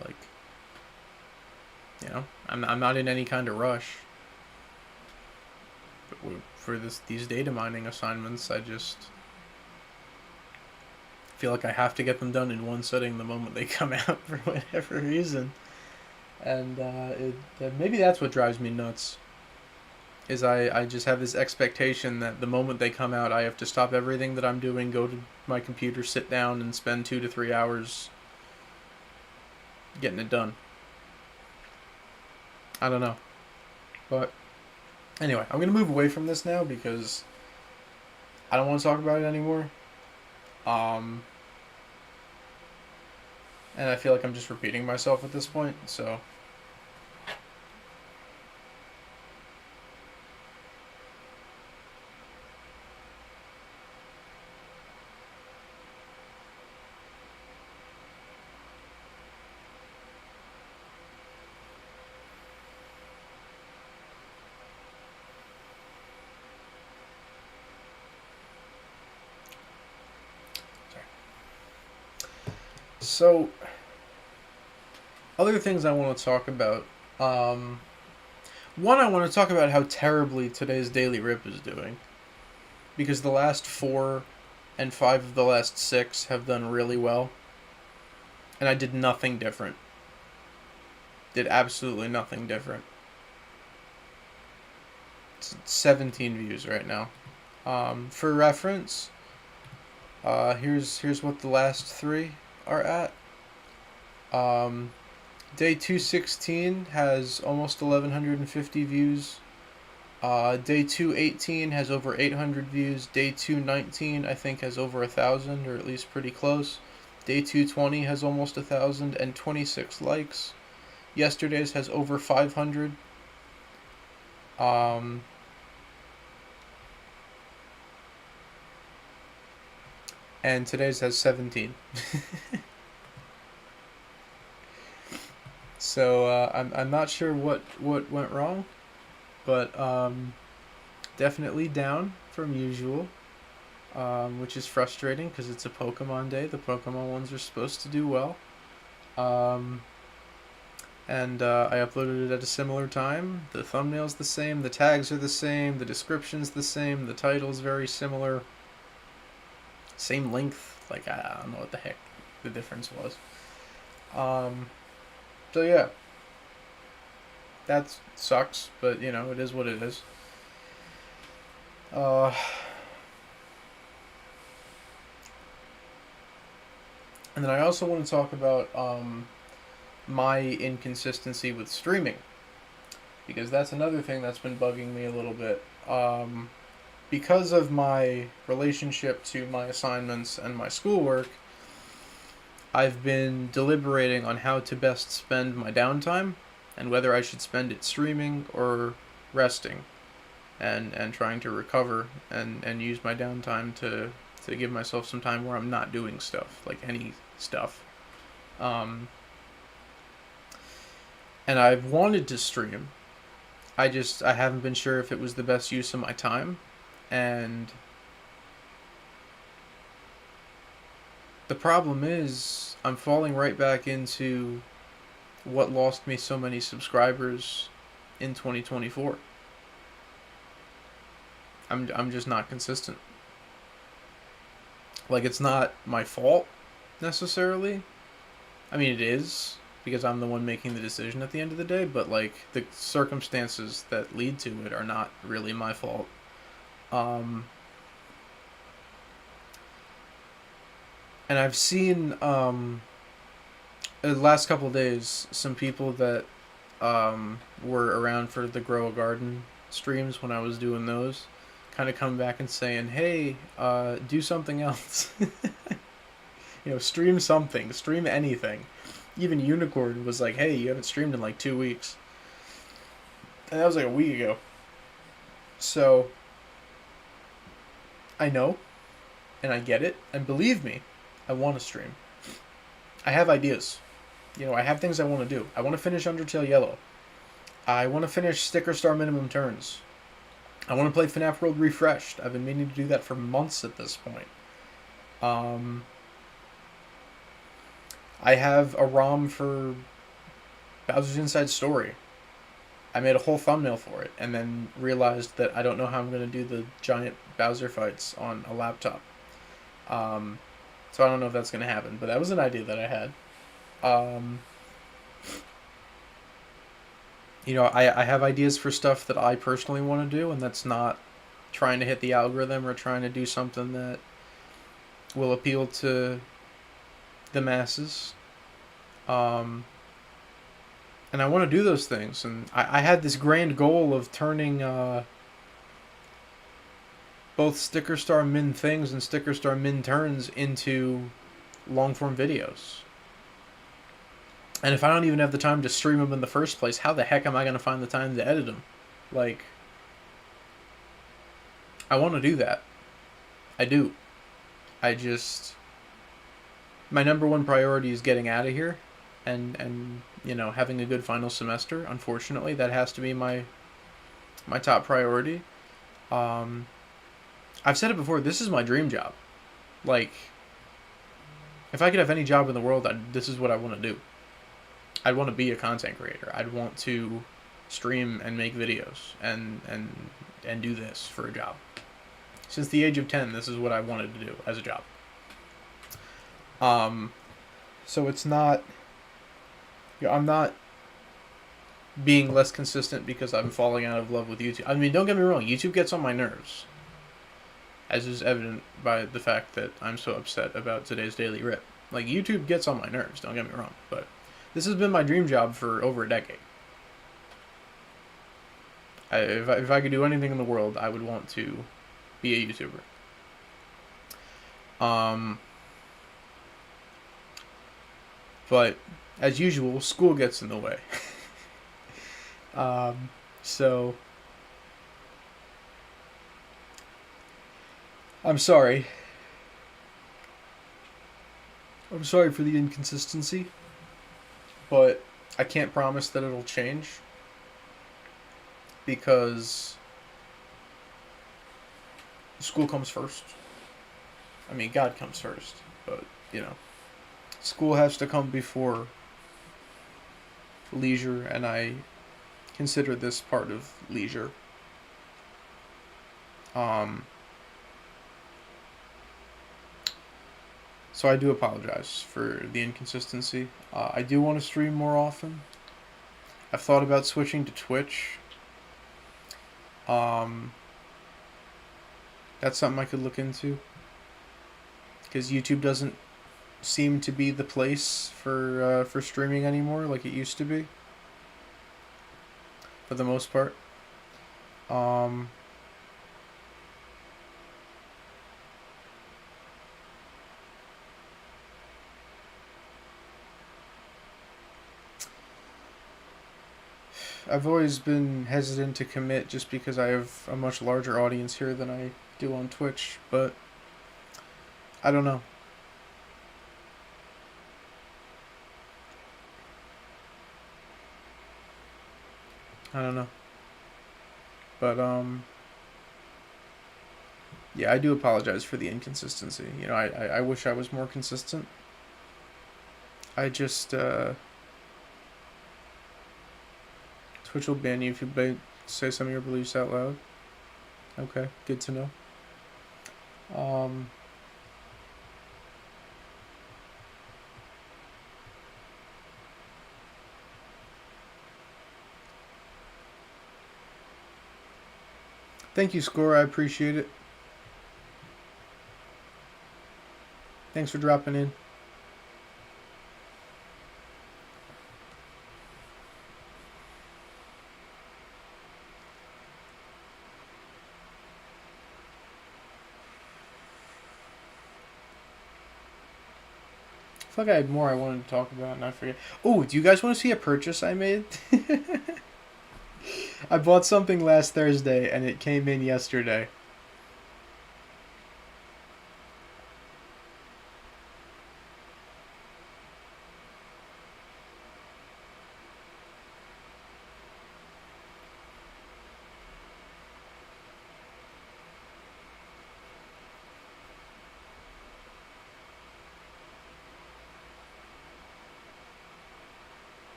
I'm not in any kind of rush. But for these data mining assignments, I just feel like I have to get them done in one sitting the moment they come out for whatever reason. And maybe that's what drives me nuts. Is I just have this expectation that the moment they come out, I have to stop everything that I'm doing, go to my computer, sit down, and spend 2 to 3 hours getting it done. I don't know. But anyway, I'm going to move away from this now because I don't want to talk about it anymore. And I feel like I'm just repeating myself at this point, so... So, other things I want to talk about. One, I want to talk about how terribly today's Daily Rip is doing. Because the last 4 and 5 of the last 6 have done really well. And I did nothing different. Did absolutely nothing different. It's 17 views right now. For reference, here's what the last 3 are at. Day 216 has almost 1150 views. Day 218 has over 800 views. Day 219 I think has over 1,000, or at least pretty close. Day 220 has almost 1,026 likes. Yesterday's has over 500. And today's has 17. So I'm not sure what went wrong, but definitely down from usual, which is frustrating because it's a Pokemon day. The Pokemon ones are supposed to do well, and I uploaded it at a similar time. The thumbnail's the same, the tags are the same, the description's the same, the title's very similar. Same length, I don't know what the heck the difference was. So yeah, that sucks, but it is what it is. And then I also want to talk about my inconsistency with streaming, because that's another thing that's been bugging me a little bit. Because of my relationship to my assignments and my schoolwork, I've been deliberating on how to best spend my downtime and whether I should spend it streaming or resting and trying to recover and use my downtime to give myself some time where I'm not doing stuff, like any stuff. And I've wanted to stream. I haven't been sure if it was the best use of my time. And the problem is, I'm falling right back into what lost me so many subscribers in 2024. I'm just not consistent. It's not my fault, necessarily. I mean, it is, because I'm the one making the decision at the end of the day, but, the circumstances that lead to it are not really my fault. And I've seen, the last couple of days, some people that were around for the Grow a Garden streams when I was doing those kind of come back and saying, hey, do something else. Stream something, stream anything. Even Unicorn was like, hey, you haven't streamed in 2 weeks. And that was a week ago. So I know, and I get it, and believe me, I want to stream. I have ideas. I have things I want to do. I want to finish Undertale Yellow. I want to finish Sticker Star Minimum Turns. I want to play FNAF World Refreshed. I've been meaning to do that for months at this point. Um, I have a ROM for Bowser's Inside Story. I made a whole thumbnail for it and then realized that I don't know how I'm going to do the giant Bowser fights on a laptop. So I don't know if that's going to happen, but that was an idea that I had. I have ideas for stuff that I personally want to do, and that's not trying to hit the algorithm or trying to do something that will appeal to the masses. And I want to do those things. And I had this grand goal of turning both Sticker Star Min Things and Sticker Star Min Turns into long form videos. And if I don't even have the time to stream them in the first place, how the heck am I going to find the time to edit them? Like, I want to do that. I do. My number one priority is getting out of here and having a good final semester. Unfortunately, that has to be my top priority. I've said it before, this is my dream job. Like, if I could have any job in the world, this is what I want to do. I'd want to be a content creator. I'd want to stream and make videos and do this for a job. Since the age of 10, this is what I wanted to do as a job. So it's not... I'm not being less consistent because I'm falling out of love with YouTube. I mean, don't get me wrong, YouTube gets on my nerves. As is evident by the fact that I'm so upset about today's Daily Rip. Like, YouTube gets on my nerves, don't get me wrong, but this has been my dream job for over a decade. If I could do anything in the world, I would want to be a YouTuber. But, as usual, school gets in the way. So, I'm sorry. I'm sorry for the inconsistency, but I can't promise that it'll change because school comes first. I mean, God comes first, but, school has to come before leisure, and I consider this part of leisure. So I do apologize for the inconsistency. I do want to stream more often. I've thought about switching to Twitch. That's something I could look into. Because YouTube doesn't seem to be the place for streaming anymore like it used to be. For the most part. I've always been hesitant to commit just because I have a much larger audience here than I do on Twitch, but I don't know. I don't know. But, yeah, I do apologize for the inconsistency. I wish I was more consistent. I just, Twitch will ban you if you say some of your beliefs out loud. Okay, good to know. Thank you, Score. I appreciate it. Thanks for dropping in. I feel like I had more I wanted to talk about and I forget. Oh, do you guys want to see a purchase I made? I bought something last Thursday and it came in yesterday.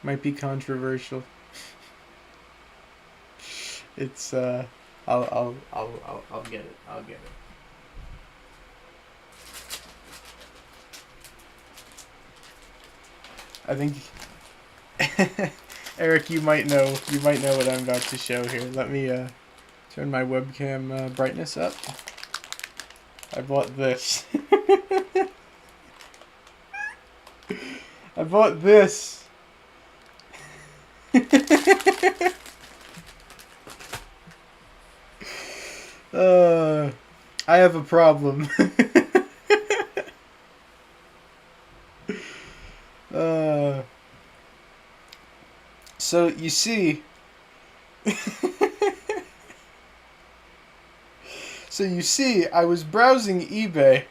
Might be controversial. It's I'll get it. I'll get it. I think Eric, you might know what I'm about to show here. Let me turn my webcam brightness up. I bought this. I bought this. I have a problem. So you see, I was browsing eBay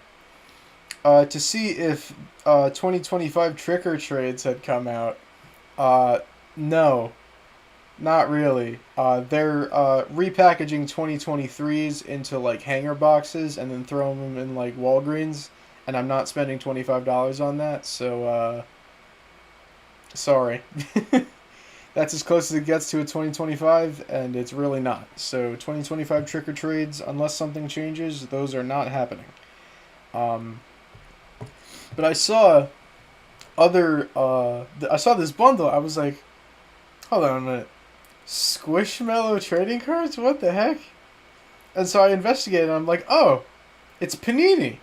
to see if 2025 Tricker Trades had come out. No, not really. They're repackaging 2023s into like hanger boxes and then throwing them in like Walgreens, and I'm not spending $25 on that. So sorry. That's as close as it gets to a 2025, and it's really not. So 2025 Trick or Trades, unless something changes, those are not happening. But I saw I saw this bundle. I was like, hold on a minute, Squishmallow trading cards? What the heck? And so I investigated. And I'm like, oh, it's Panini.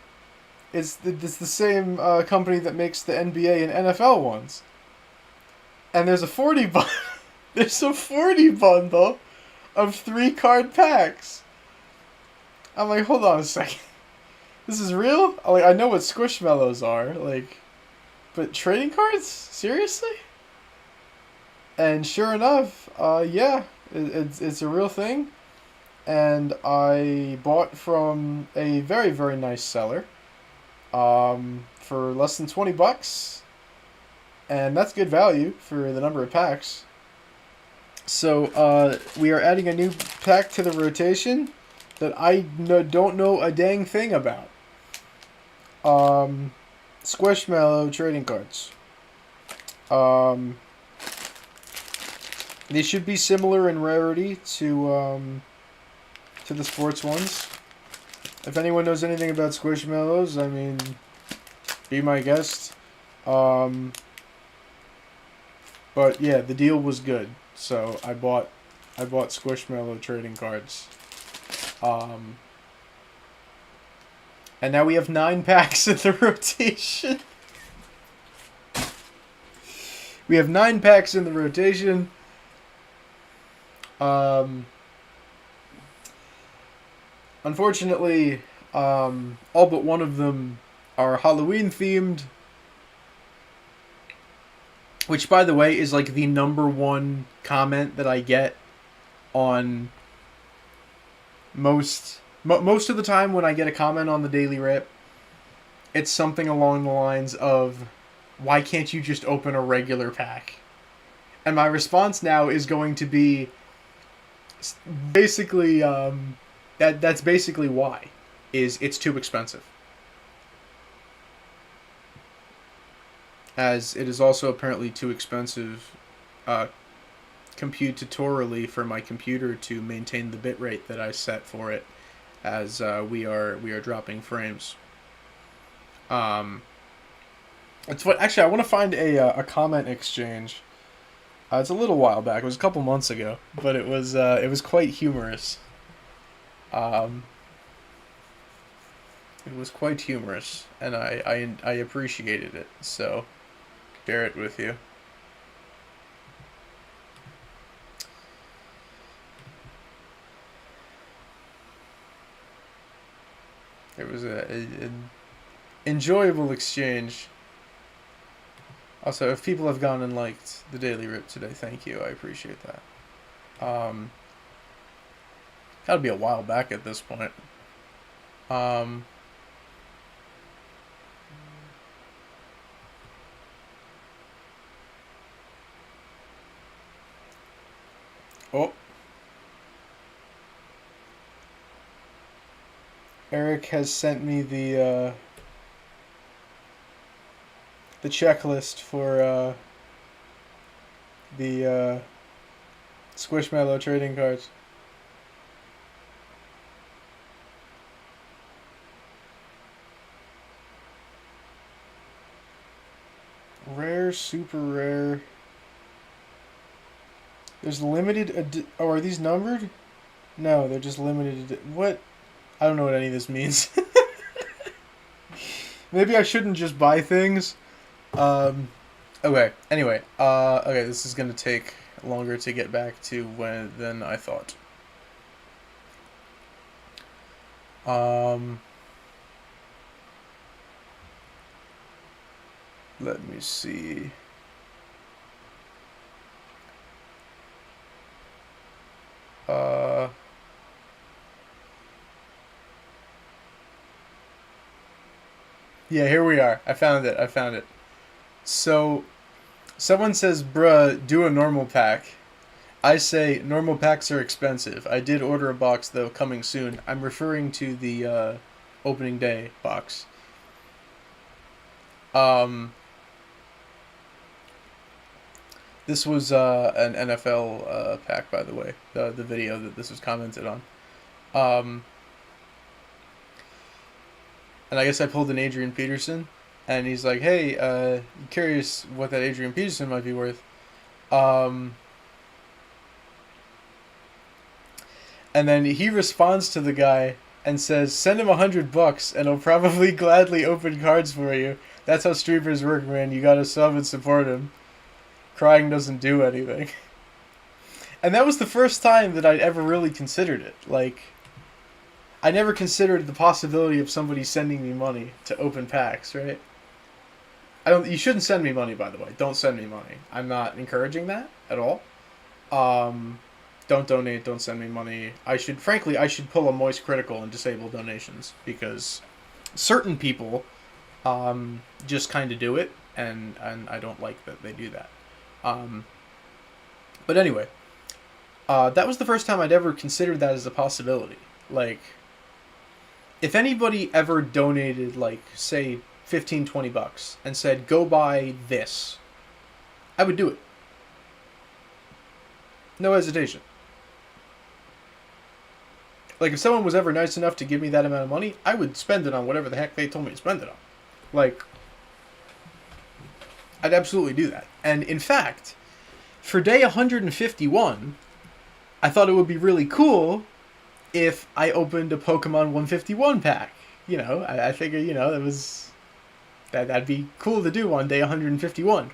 It's the same company that makes the NBA and NFL ones. And there's a 40 there's a 40 bundle of 3-card packs. I'm like, hold on a second. This is real? Like, I know what Squishmallows are, like, but trading cards? Seriously? And sure enough, yeah, it's a real thing. And I bought from a very, very nice seller for less than $20. And that's good value for the number of packs. So we are adding a new pack to the rotation that I don't know a dang thing about. Squishmallow trading cards. They should be similar in rarity to the sports ones. If anyone knows anything about Squishmallows, I mean, be my guest. But yeah, the deal was good, so I bought Squishmallow trading cards. And now we have 9 packs in the rotation. We have 9 packs in the rotation. Unfortunately, all but one of them are Halloween themed. Which, by the way, is like the number one comment that I get on most of the time when I get a comment on the Daily Rip. It's something along the lines of, why can't you just open a regular pack? And my response now is going to be basically, that's basically why. It's too expensive. As it is also apparently too expensive computatorily for my computer to maintain the bitrate that I set for it, as we are dropping frames. It's what actually I want to find a comment exchange. It's a little while back. It was a couple months ago, but it was quite humorous. It was quite humorous, and I appreciated it. So, bear it with you. It was an enjoyable exchange. Also, if people have gone and liked the Daily Rip today, thank you. I appreciate that. Gotta be a while back at this point. Oh. Eric has sent me the checklist for The Squishmallow trading cards. Rare, super rare. There's limited. Oh, are these numbered? No, they're just limited. What? I don't know what any of this means. Maybe I shouldn't just buy things. Okay. Anyway. Okay. This is gonna take longer to get back to when than I thought. Let me see. Uh. Yeah, here we are. I found it. I found it. So, someone says, bruh, do a normal pack. I say, normal packs are expensive. I did order a box, though, coming soon. I'm referring to the opening day box. Um, this was an NFL pack, by the way, the video that this was commented on. Um, and I guess I pulled an Adrian Peterson, and he's like, hey, curious what that Adrian Peterson might be worth. Um, and then he responds to the guy and says, send him $100 and he'll probably gladly open cards for you. That's how streamers work, man. You gotta sub and support him. Crying doesn't do anything. And that was the first time that I'd ever really considered it. Like, I never considered the possibility of somebody sending me money to open packs, right? I don't. You shouldn't send me money, by the way. Don't send me money. I'm not encouraging that at all. Um, don't donate. Don't send me money. Frankly, I should pull a Moist Critical and disable donations because certain people just kind of do it, and I don't like that they do that. But anyway, that was the first time I'd ever considered that as a possibility. Like, if anybody ever donated, like, say, $15-20 and said, go buy this, I would do it. No hesitation. Like, if someone was ever nice enough to give me that amount of money, I would spend it on whatever the heck they told me to spend it on. Like, I'd absolutely do that. And in fact, for day 151, I thought it would be really cool if I opened a Pokemon 151 pack. You know, I figured, you know, that'd be cool to do on day 151.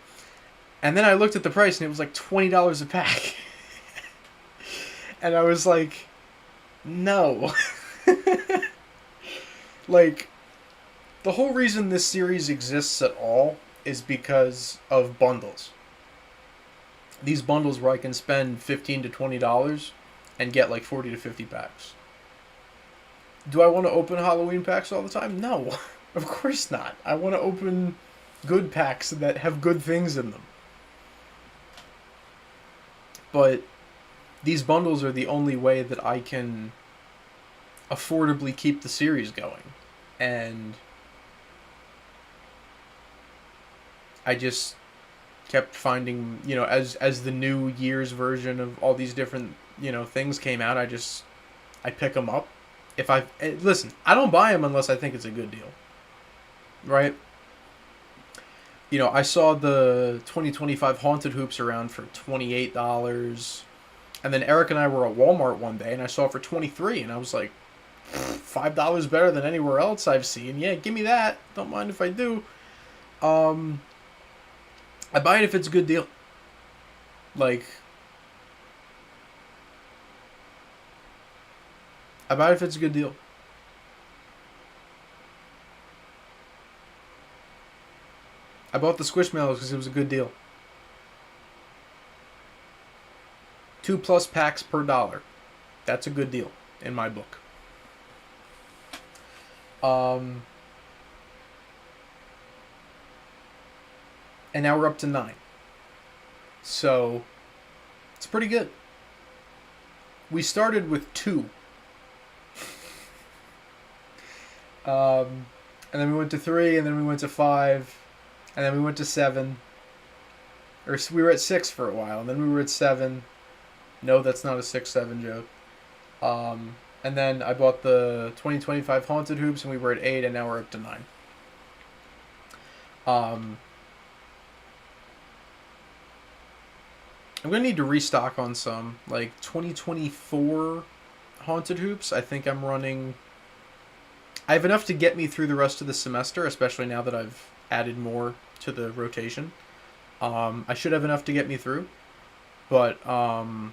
And then I looked at the price and it was like $20 a pack. And I was like, no. Like, the whole reason this series exists at all is because of bundles. These bundles where I can spend $15 to $20 and get like 40 to 50 packs. Do I want to open Halloween packs all the time? No, of course not. I want to open good packs that have good things in them. But these bundles are the only way that I can affordably keep the series going. And I just kept finding, you know, as the new year's version of all these different, you know, things came out, I pick them up. Listen, I don't buy them unless I think it's a good deal. Right? You know, I saw the 2025 Haunted Hoops around for $28. And then Eric and I were at Walmart one day and I saw it for $23 and I was like, $5 better than anywhere else I've seen. Yeah, give me that. Don't mind if I do. I buy it if it's a good deal. Like, I buy it if it's a good deal. I bought the Squishmallows because it was a good deal. 2+ packs per $1. That's a good deal in my book. And now we're up to 9. So, it's pretty good. We started with 2. And then we went to 3, and then we went to 5, and then we went to 7. Or we were at 6 for a while, and then we were at 7. No, that's not a 6-7 joke. And then I bought the 2025 Haunted Hoops, and we were at 8, and now we're up to 9. I'm going to need to restock on some. Like, 2024 Haunted Hoops, I think I'm running... I have enough to get me through the rest of the semester, especially now that I've added more to the rotation. I should have enough to get me through, but I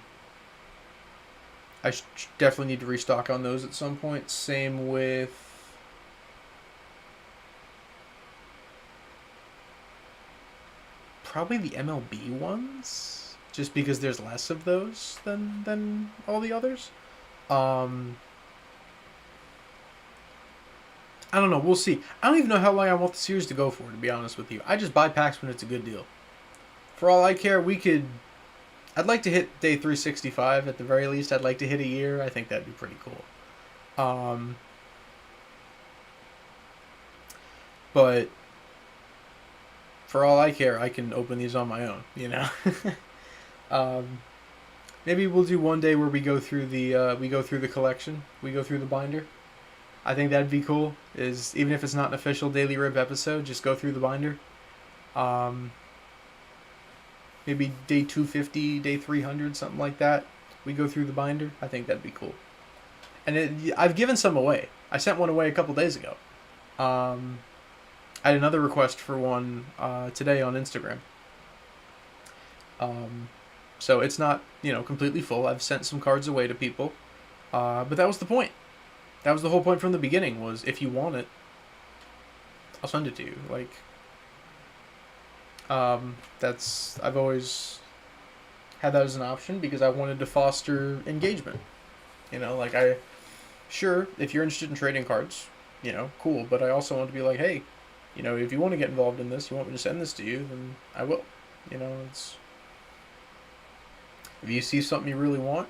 definitely need to restock on those at some point. Same with... probably the MLB ones, just because there's less of those than all the others. I don't know. We'll see. I don't even know how long I want the series to go for, to be honest with you. I just buy packs when it's a good deal. For all I care, we could... I'd like to hit day 365 at the very least. I'd like to hit a year. I think that'd be pretty cool. But for all I care, I can open these on my own, you know? Maybe we'll do one day where we go through the collection. We go through the binder. I think that'd be cool. Is even if it's not an official Daily Rip episode, just go through the binder. Maybe day 250, day 300, something like that. We go through the binder. I think that'd be cool. And I've given some away. I sent one away a couple days ago. I had another request for one today on Instagram. So it's not, completely full. I've sent some cards away to people. But that was the point. That was the whole point from the beginning, was if you want it, I'll send it to you. Like, I've always had that as an option because I wanted to foster engagement. Sure, if you're interested in trading cards, cool. But I also want to be like, hey, if you want to get involved in this, you want me to send this to you, then I will. It's... If you see something you really want,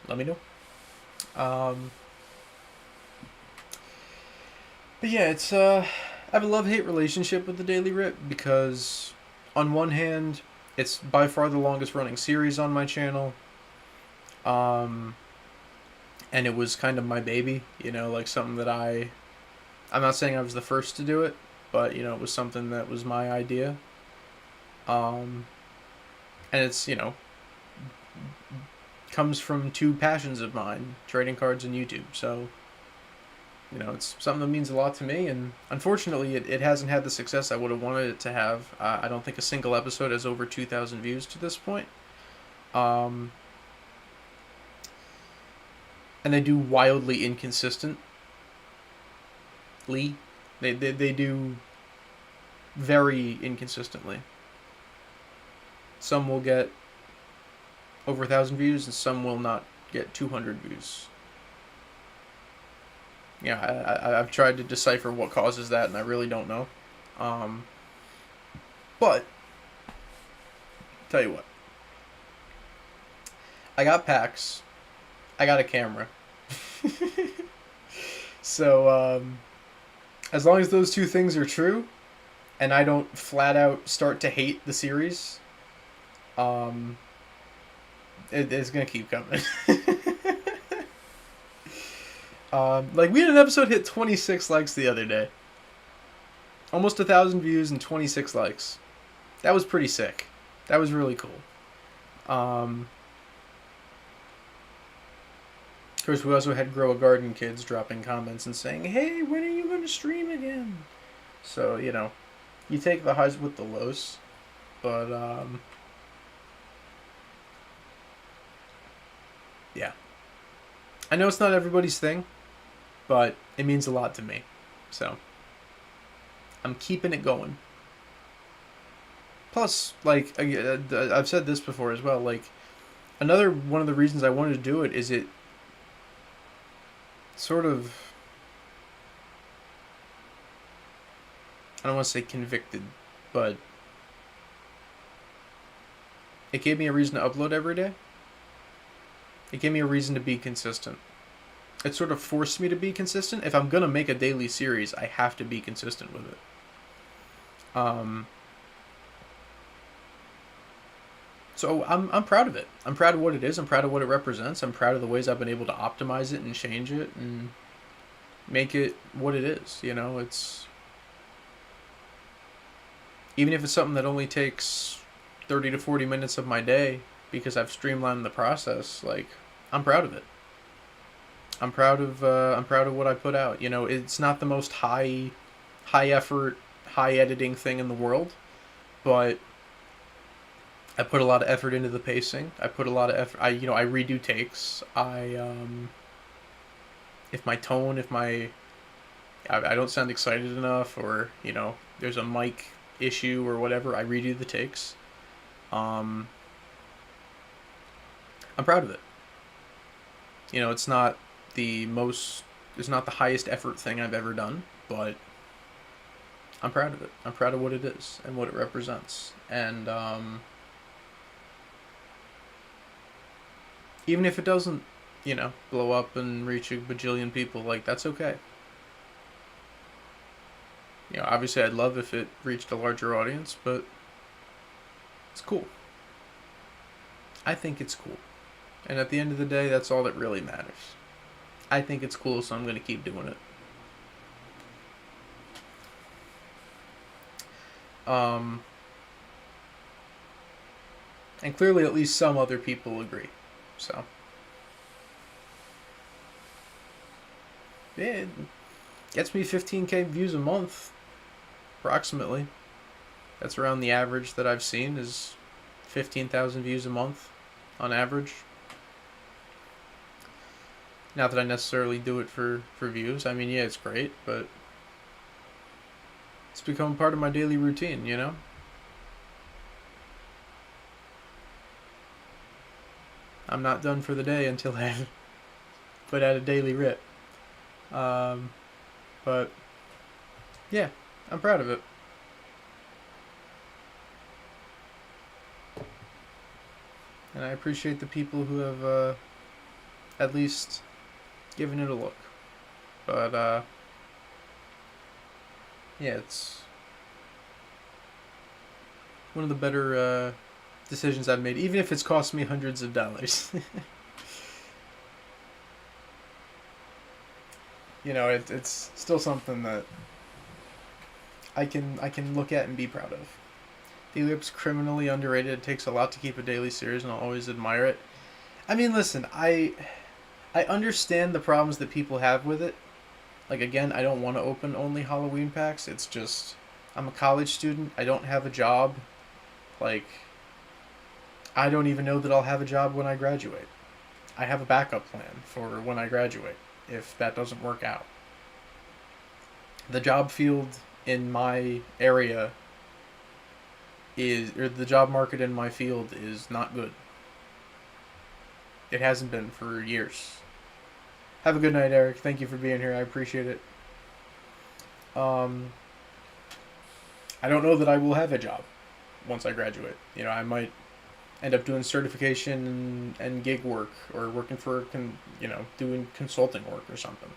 let me know. But yeah, it's I have a love-hate relationship with the Daily Rip because on one hand, it's by far the longest running series on my channel. And it was kind of my baby, like something that I'm not saying I was the first to do it, but it was something that was my idea. And it's, comes from two passions of mine, trading cards and YouTube. So, it's something that means a lot to me, and unfortunately it hasn't had the success I would have wanted it to have. I don't think a single episode has over 2,000 views to this point. And they do wildly inconsistently. They do very inconsistently. Some will get over 1,000 views, and some will not get 200 views. Yeah, I've tried to decipher what causes that, and I really don't know. But, tell you what. I got packs. I got a camera. So, as long as those two things are true, and I don't flat out start to hate the series, it's gonna keep coming. We had an episode hit 26 likes the other day. Almost 1,000 views and 26 likes. That was pretty sick. That was really cool. Of course, we also had Grow a Garden kids dropping comments and saying, hey, when are you going to stream again? So, you take the highs with the lows. But, yeah. I know it's not everybody's thing, but it means a lot to me. So, I'm keeping it going. Plus, I've said this before as well, another one of the reasons I wanted to do it is it sort of, I don't want to say convicted, but it gave me a reason to upload every day. It gave me a reason to be consistent. It sort of forced me to be consistent. If I'm going to make a daily series, I have to be consistent with it. So I'm proud of it. I'm proud of what it is. I'm proud of what it represents. I'm proud of the ways I've been able to optimize it and change it and make it what it is. You know, it's even if it's something that only takes 30 to 40 minutes of my day because I've streamlined the process. Like, I'm proud of it. I'm proud of what I put out. You know, it's not the most high effort, high editing thing in the world, but I put a lot of effort into the pacing. I put a lot of effort. I redo takes. If my tone, if my I don't sound excited enough, or there's a mic issue or whatever, I redo the takes. Um, I'm proud of it. It's not the most, it's not the highest effort thing I've ever done, but I'm proud of it. I'm proud of what it is and what it represents. And even if it doesn't, blow up and reach a bajillion people, like, that's okay. Obviously I'd love if it reached a larger audience, but it's cool. I think it's cool. And at the end of the day, that's all that really matters. I think it's cool, so I'm going to keep doing it. And clearly at least some other people agree. So, yeah, it gets me 15K views a month, approximately. That's around the average that I've seen, is 15,000 views a month on average. Not that I necessarily do it for views. I mean, yeah, it's great, but it's become part of my daily routine, I'm not done for the day until I put out a daily rip. But yeah, I'm proud of it. And I appreciate the people who have at least given it a look. But yeah, it's one of the better decisions I've made, even if it's cost me hundreds of dollars. It's still something that I can look at and be proud of. Daily Rip's criminally underrated. It takes a lot to keep a daily series, and I'll always admire it. I mean, listen, I understand the problems that people have with it. Like, again, I don't want to open only Halloween packs. It's just, I'm a college student. I don't have a job. Like, I don't even know that I'll have a job when I graduate. I have a backup plan for when I graduate, if that doesn't work out. The job field in my area or the job market in my field is not good. It hasn't been for years. Have a good night, Eric. Thank you for being here. I appreciate it. I don't know that I will have a job once I graduate. I might end up doing certification and gig work, or working for, doing consulting work or something.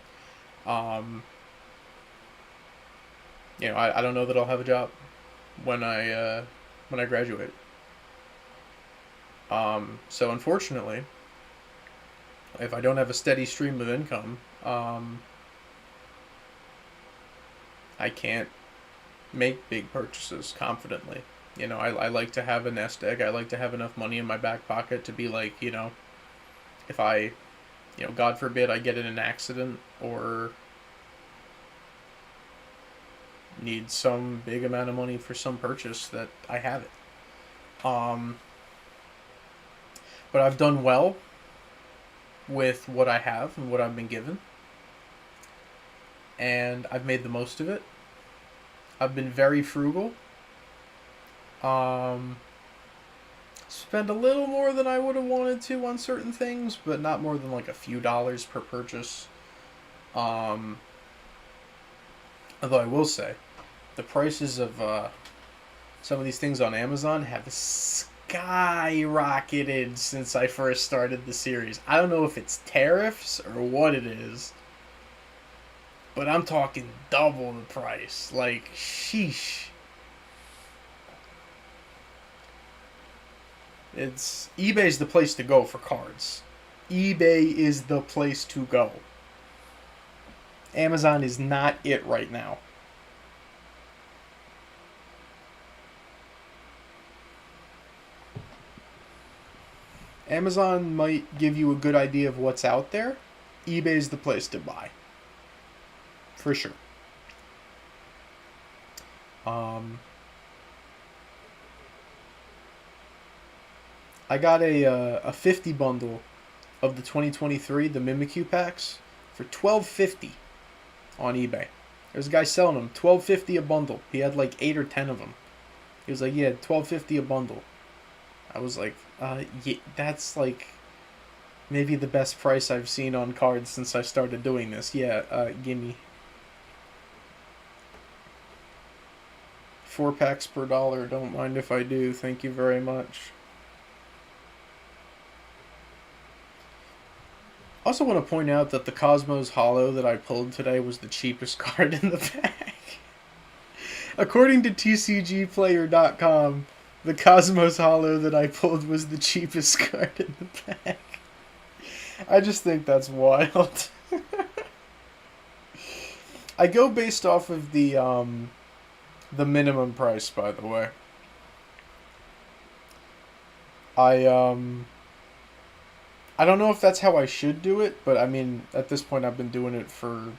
I don't know that I'll have a job when I graduate. So unfortunately, if I don't have a steady stream of income, I can't make big purchases confidently. I like to have a nest egg. I like to have enough money in my back pocket to be like, if I, God forbid, I get in an accident or need some big amount of money for some purchase, that I have it. But I've done well with what I have and what I've been given, and I've made the most of it. I've been very frugal. Spend a little more than I would have wanted to on certain things, but not more than like a few dollars per purchase. Although I will say, the prices of some of these things on Amazon have skyrocketed since I first started the series. I don't know if it's tariffs or what it is, but I'm talking double the price. Like, sheesh. It's eBay's the place to go for cards. eBay is the place to go. Amazon is not it right now. Amazon might give you a good idea of what's out there. eBay is the place to buy. For sure. I got a 50 bundle of the 2023, the Mimikyu packs, for $12.50 on eBay. There's a guy selling them, $12.50 a bundle. He had like 8 or 10 of them. He was like, yeah, $12.50 a bundle. I was like, yeah, that's like maybe the best price I've seen on cards since I started doing this. Yeah, gimme. 4 packs per dollar. Don't mind if I do. Thank you very much. I also want to point out that the Cosmos Holo that I pulled today was the cheapest card in the pack. According to TCGplayer.com, the Cosmos Holo that I pulled was the cheapest card in the pack. I just think that's wild. I go based off of the minimum price, by the way. I don't know if that's how I should do it, but I mean, at this point I've been doing it for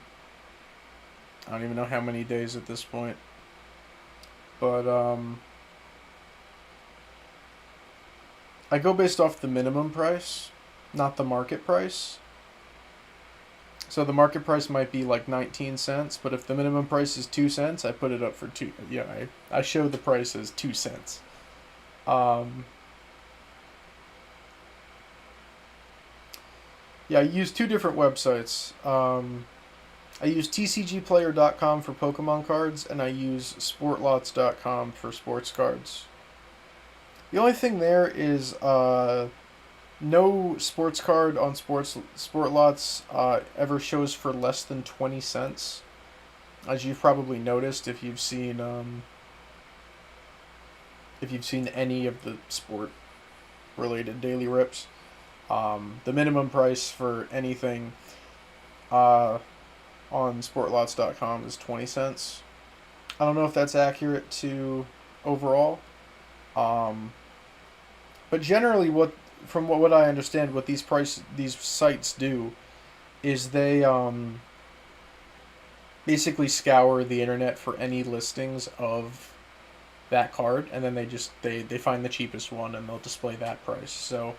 I don't even know how many days at this point. But I go based off the minimum price, not the market price. So the market price might be like 19 cents, but if the minimum price is 2 cents, I put it up for 2. Yeah, I show the price as 2 cents. Yeah, I use 2 different websites. I use TCGplayer.com for Pokemon cards, and I use Sportlots.com for sports cards. The only thing there is no sports card on Sportlots ever shows for less than 20 cents. As you've probably noticed if you've seen any of the sport related daily rips. The minimum price for anything on Sportlots.com is 20 cents. I don't know if that's accurate to overall. But generally, from what I understand, what these sites do is they basically scour the internet for any listings of that card, and then they find the cheapest one and they'll display that price. So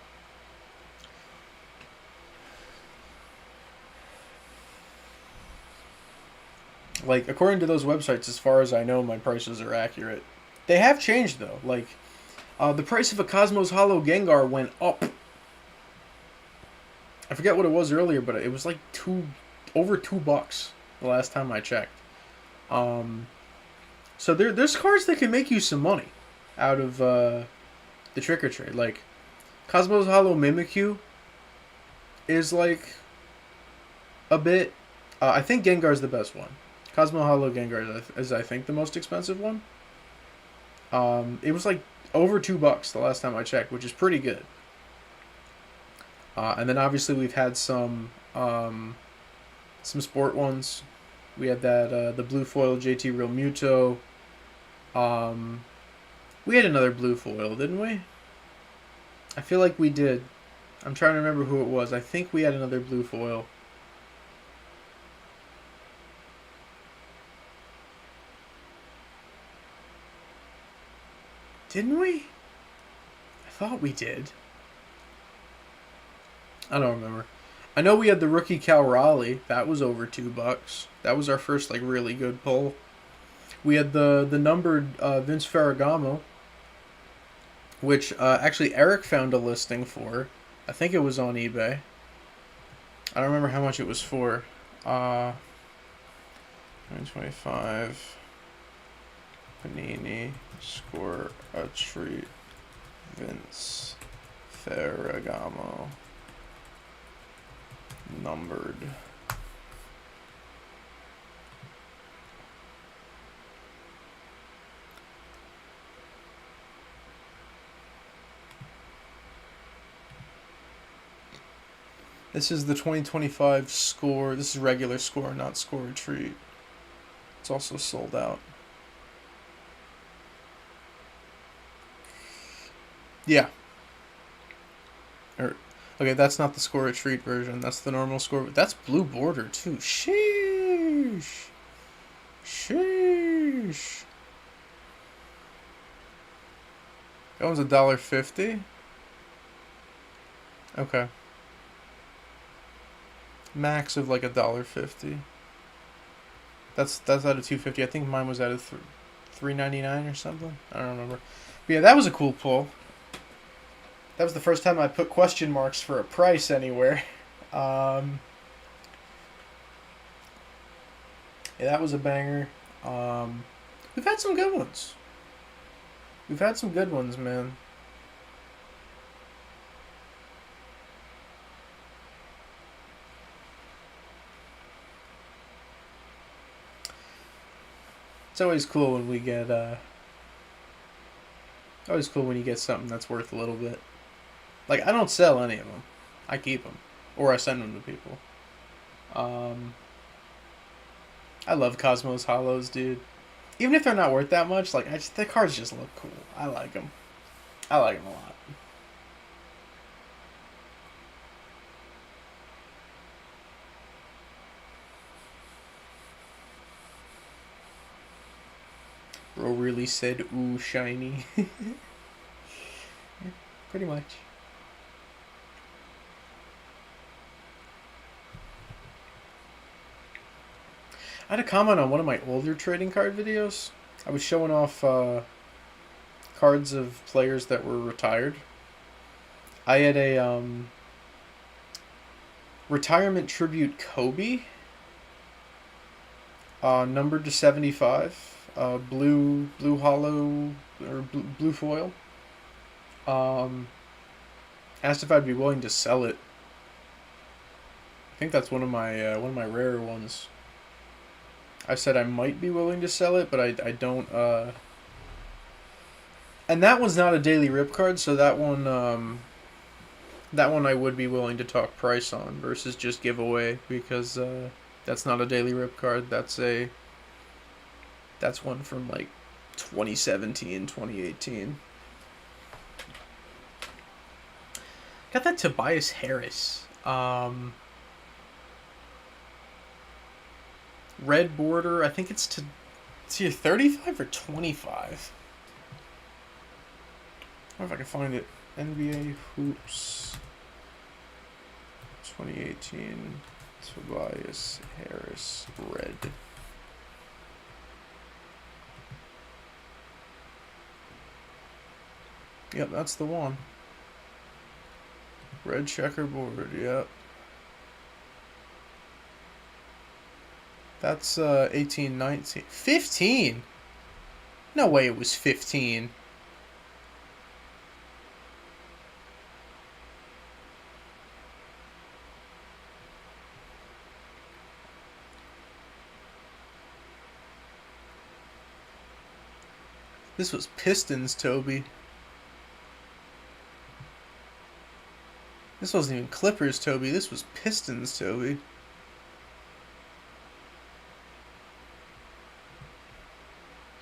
like, according to those websites, as far as I know, my prices are accurate. They have changed though. Like, the price of a Cosmos Holo Gengar went up. I forget what it was earlier, but it was like over $2 the last time I checked. So there's cards that can make you some money out of the trick or trade. Like, Cosmos Holo Mimikyu is like a bit. I think Gengar's the best one. Cosmo Holo Gengar is I think the most expensive one. It was like over $2 the last time I checked, which is pretty good. And then obviously we've had some sport ones. We had that the blue foil JT Real Muto. We had another blue foil, didn't we? I feel like we did. I'm trying to remember who it was. I think we had another blue foil. Didn't we? I thought we did. I don't remember. I know we had the rookie Cal Raleigh. That was over $2. That was our first like really good pull. We had the numbered Vince Ferragamo, which actually Eric found a listing for. I think it was on eBay. I don't remember how much it was for. 925. Panini, score a treat, Vince Ferragamo, numbered. This is the 2025 score. This is regular score, not score retreat. It's also sold out. Yeah. Okay, that's not the score retreat version. That's the normal score. That's blue border too. Sheesh. Sheesh. That one's $1.50. Okay. Max of like $1.50. That's out of 250. I think mine was out of $3.99 or something. I don't remember. But yeah, that was a cool pull. That was the first time I put question marks for a price anywhere. Yeah, that was a banger. We've had some good ones. We've had some good ones, man. It's always cool when we get always cool when you get something that's worth a little bit. Like, I don't sell any of them. I keep them, or I send them to people. Um, I love Cosmos Hollows, dude. Even if they're not worth that much, like the cards just look cool. I like them. I like them a lot. Bro really said, "Ooh, shiny." Pretty much. I had a comment on one of my older trading card videos. I was showing off cards of players that were retired. I had a retirement tribute Kobe, numbered to 75, blue hollow or blue foil. Um, Asked if I'd be willing to sell it. I think that's one of my rarer ones. I said I might be willing to sell it, but I don't. And that one's not a daily rip card, so that one I would be willing to talk price on versus just giveaway because that's not a daily rip card. That's one from like 2017, 2018. Got that Tobias Harris. Red border. I think it's either 35 or 25. I wonder if I can find it. NBA Hoops 2018 Tobias Harris red. Yep, that's the one. Red checkerboard, yep. That's 18, 19. 15? No way it was 15. This was Pistons, Toby. This wasn't even Clippers, Toby. This was Pistons, Toby.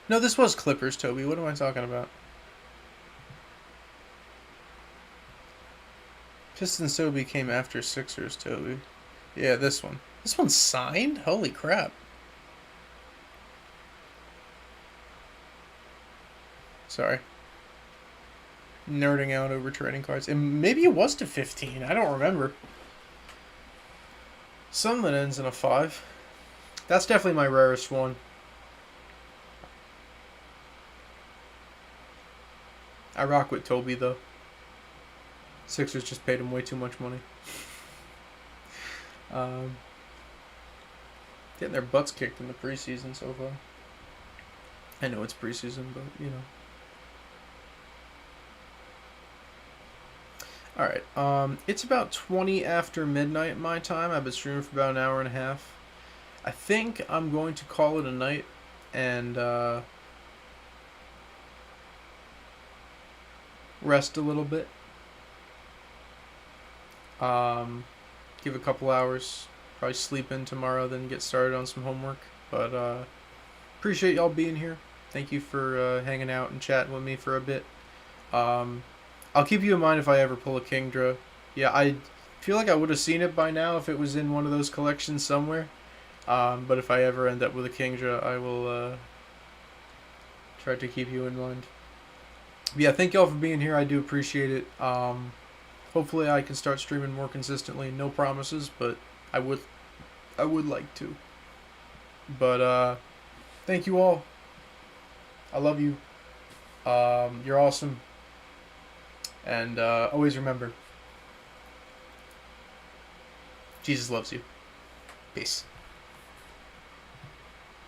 No, this was Clippers, Toby. What am I talking about? Pistons, Toby came after Sixers, Toby. Yeah, this one. This one's signed? Holy crap. Sorry. Nerding out over trading cards. And maybe it was to 15. I don't remember. Some that ends in a 5. That's definitely my rarest one. I rock with Toby, though. Sixers just paid him way too much money. Getting their butts kicked in the preseason so far. I know it's preseason, but, you know. Alright, it's about 20 after midnight my time. I've been streaming for about an hour and a half. I think I'm going to call it a night and rest a little bit. give a couple hours, probably sleep in tomorrow, then get started on some homework. But appreciate y'all being here. Thank you for hanging out and chatting with me for a bit. I'll keep you in mind if I ever pull a Kingdra. Yeah, I feel like I would have seen it by now if it was in one of those collections somewhere. But if I ever end up with a Kingdra, I will try to keep you in mind. But yeah, thank y'all for being here. I do appreciate it. Hopefully I can start streaming more consistently. No promises, but I would like to. But thank you all. I love you. You're awesome. And always remember, Jesus loves you. Peace.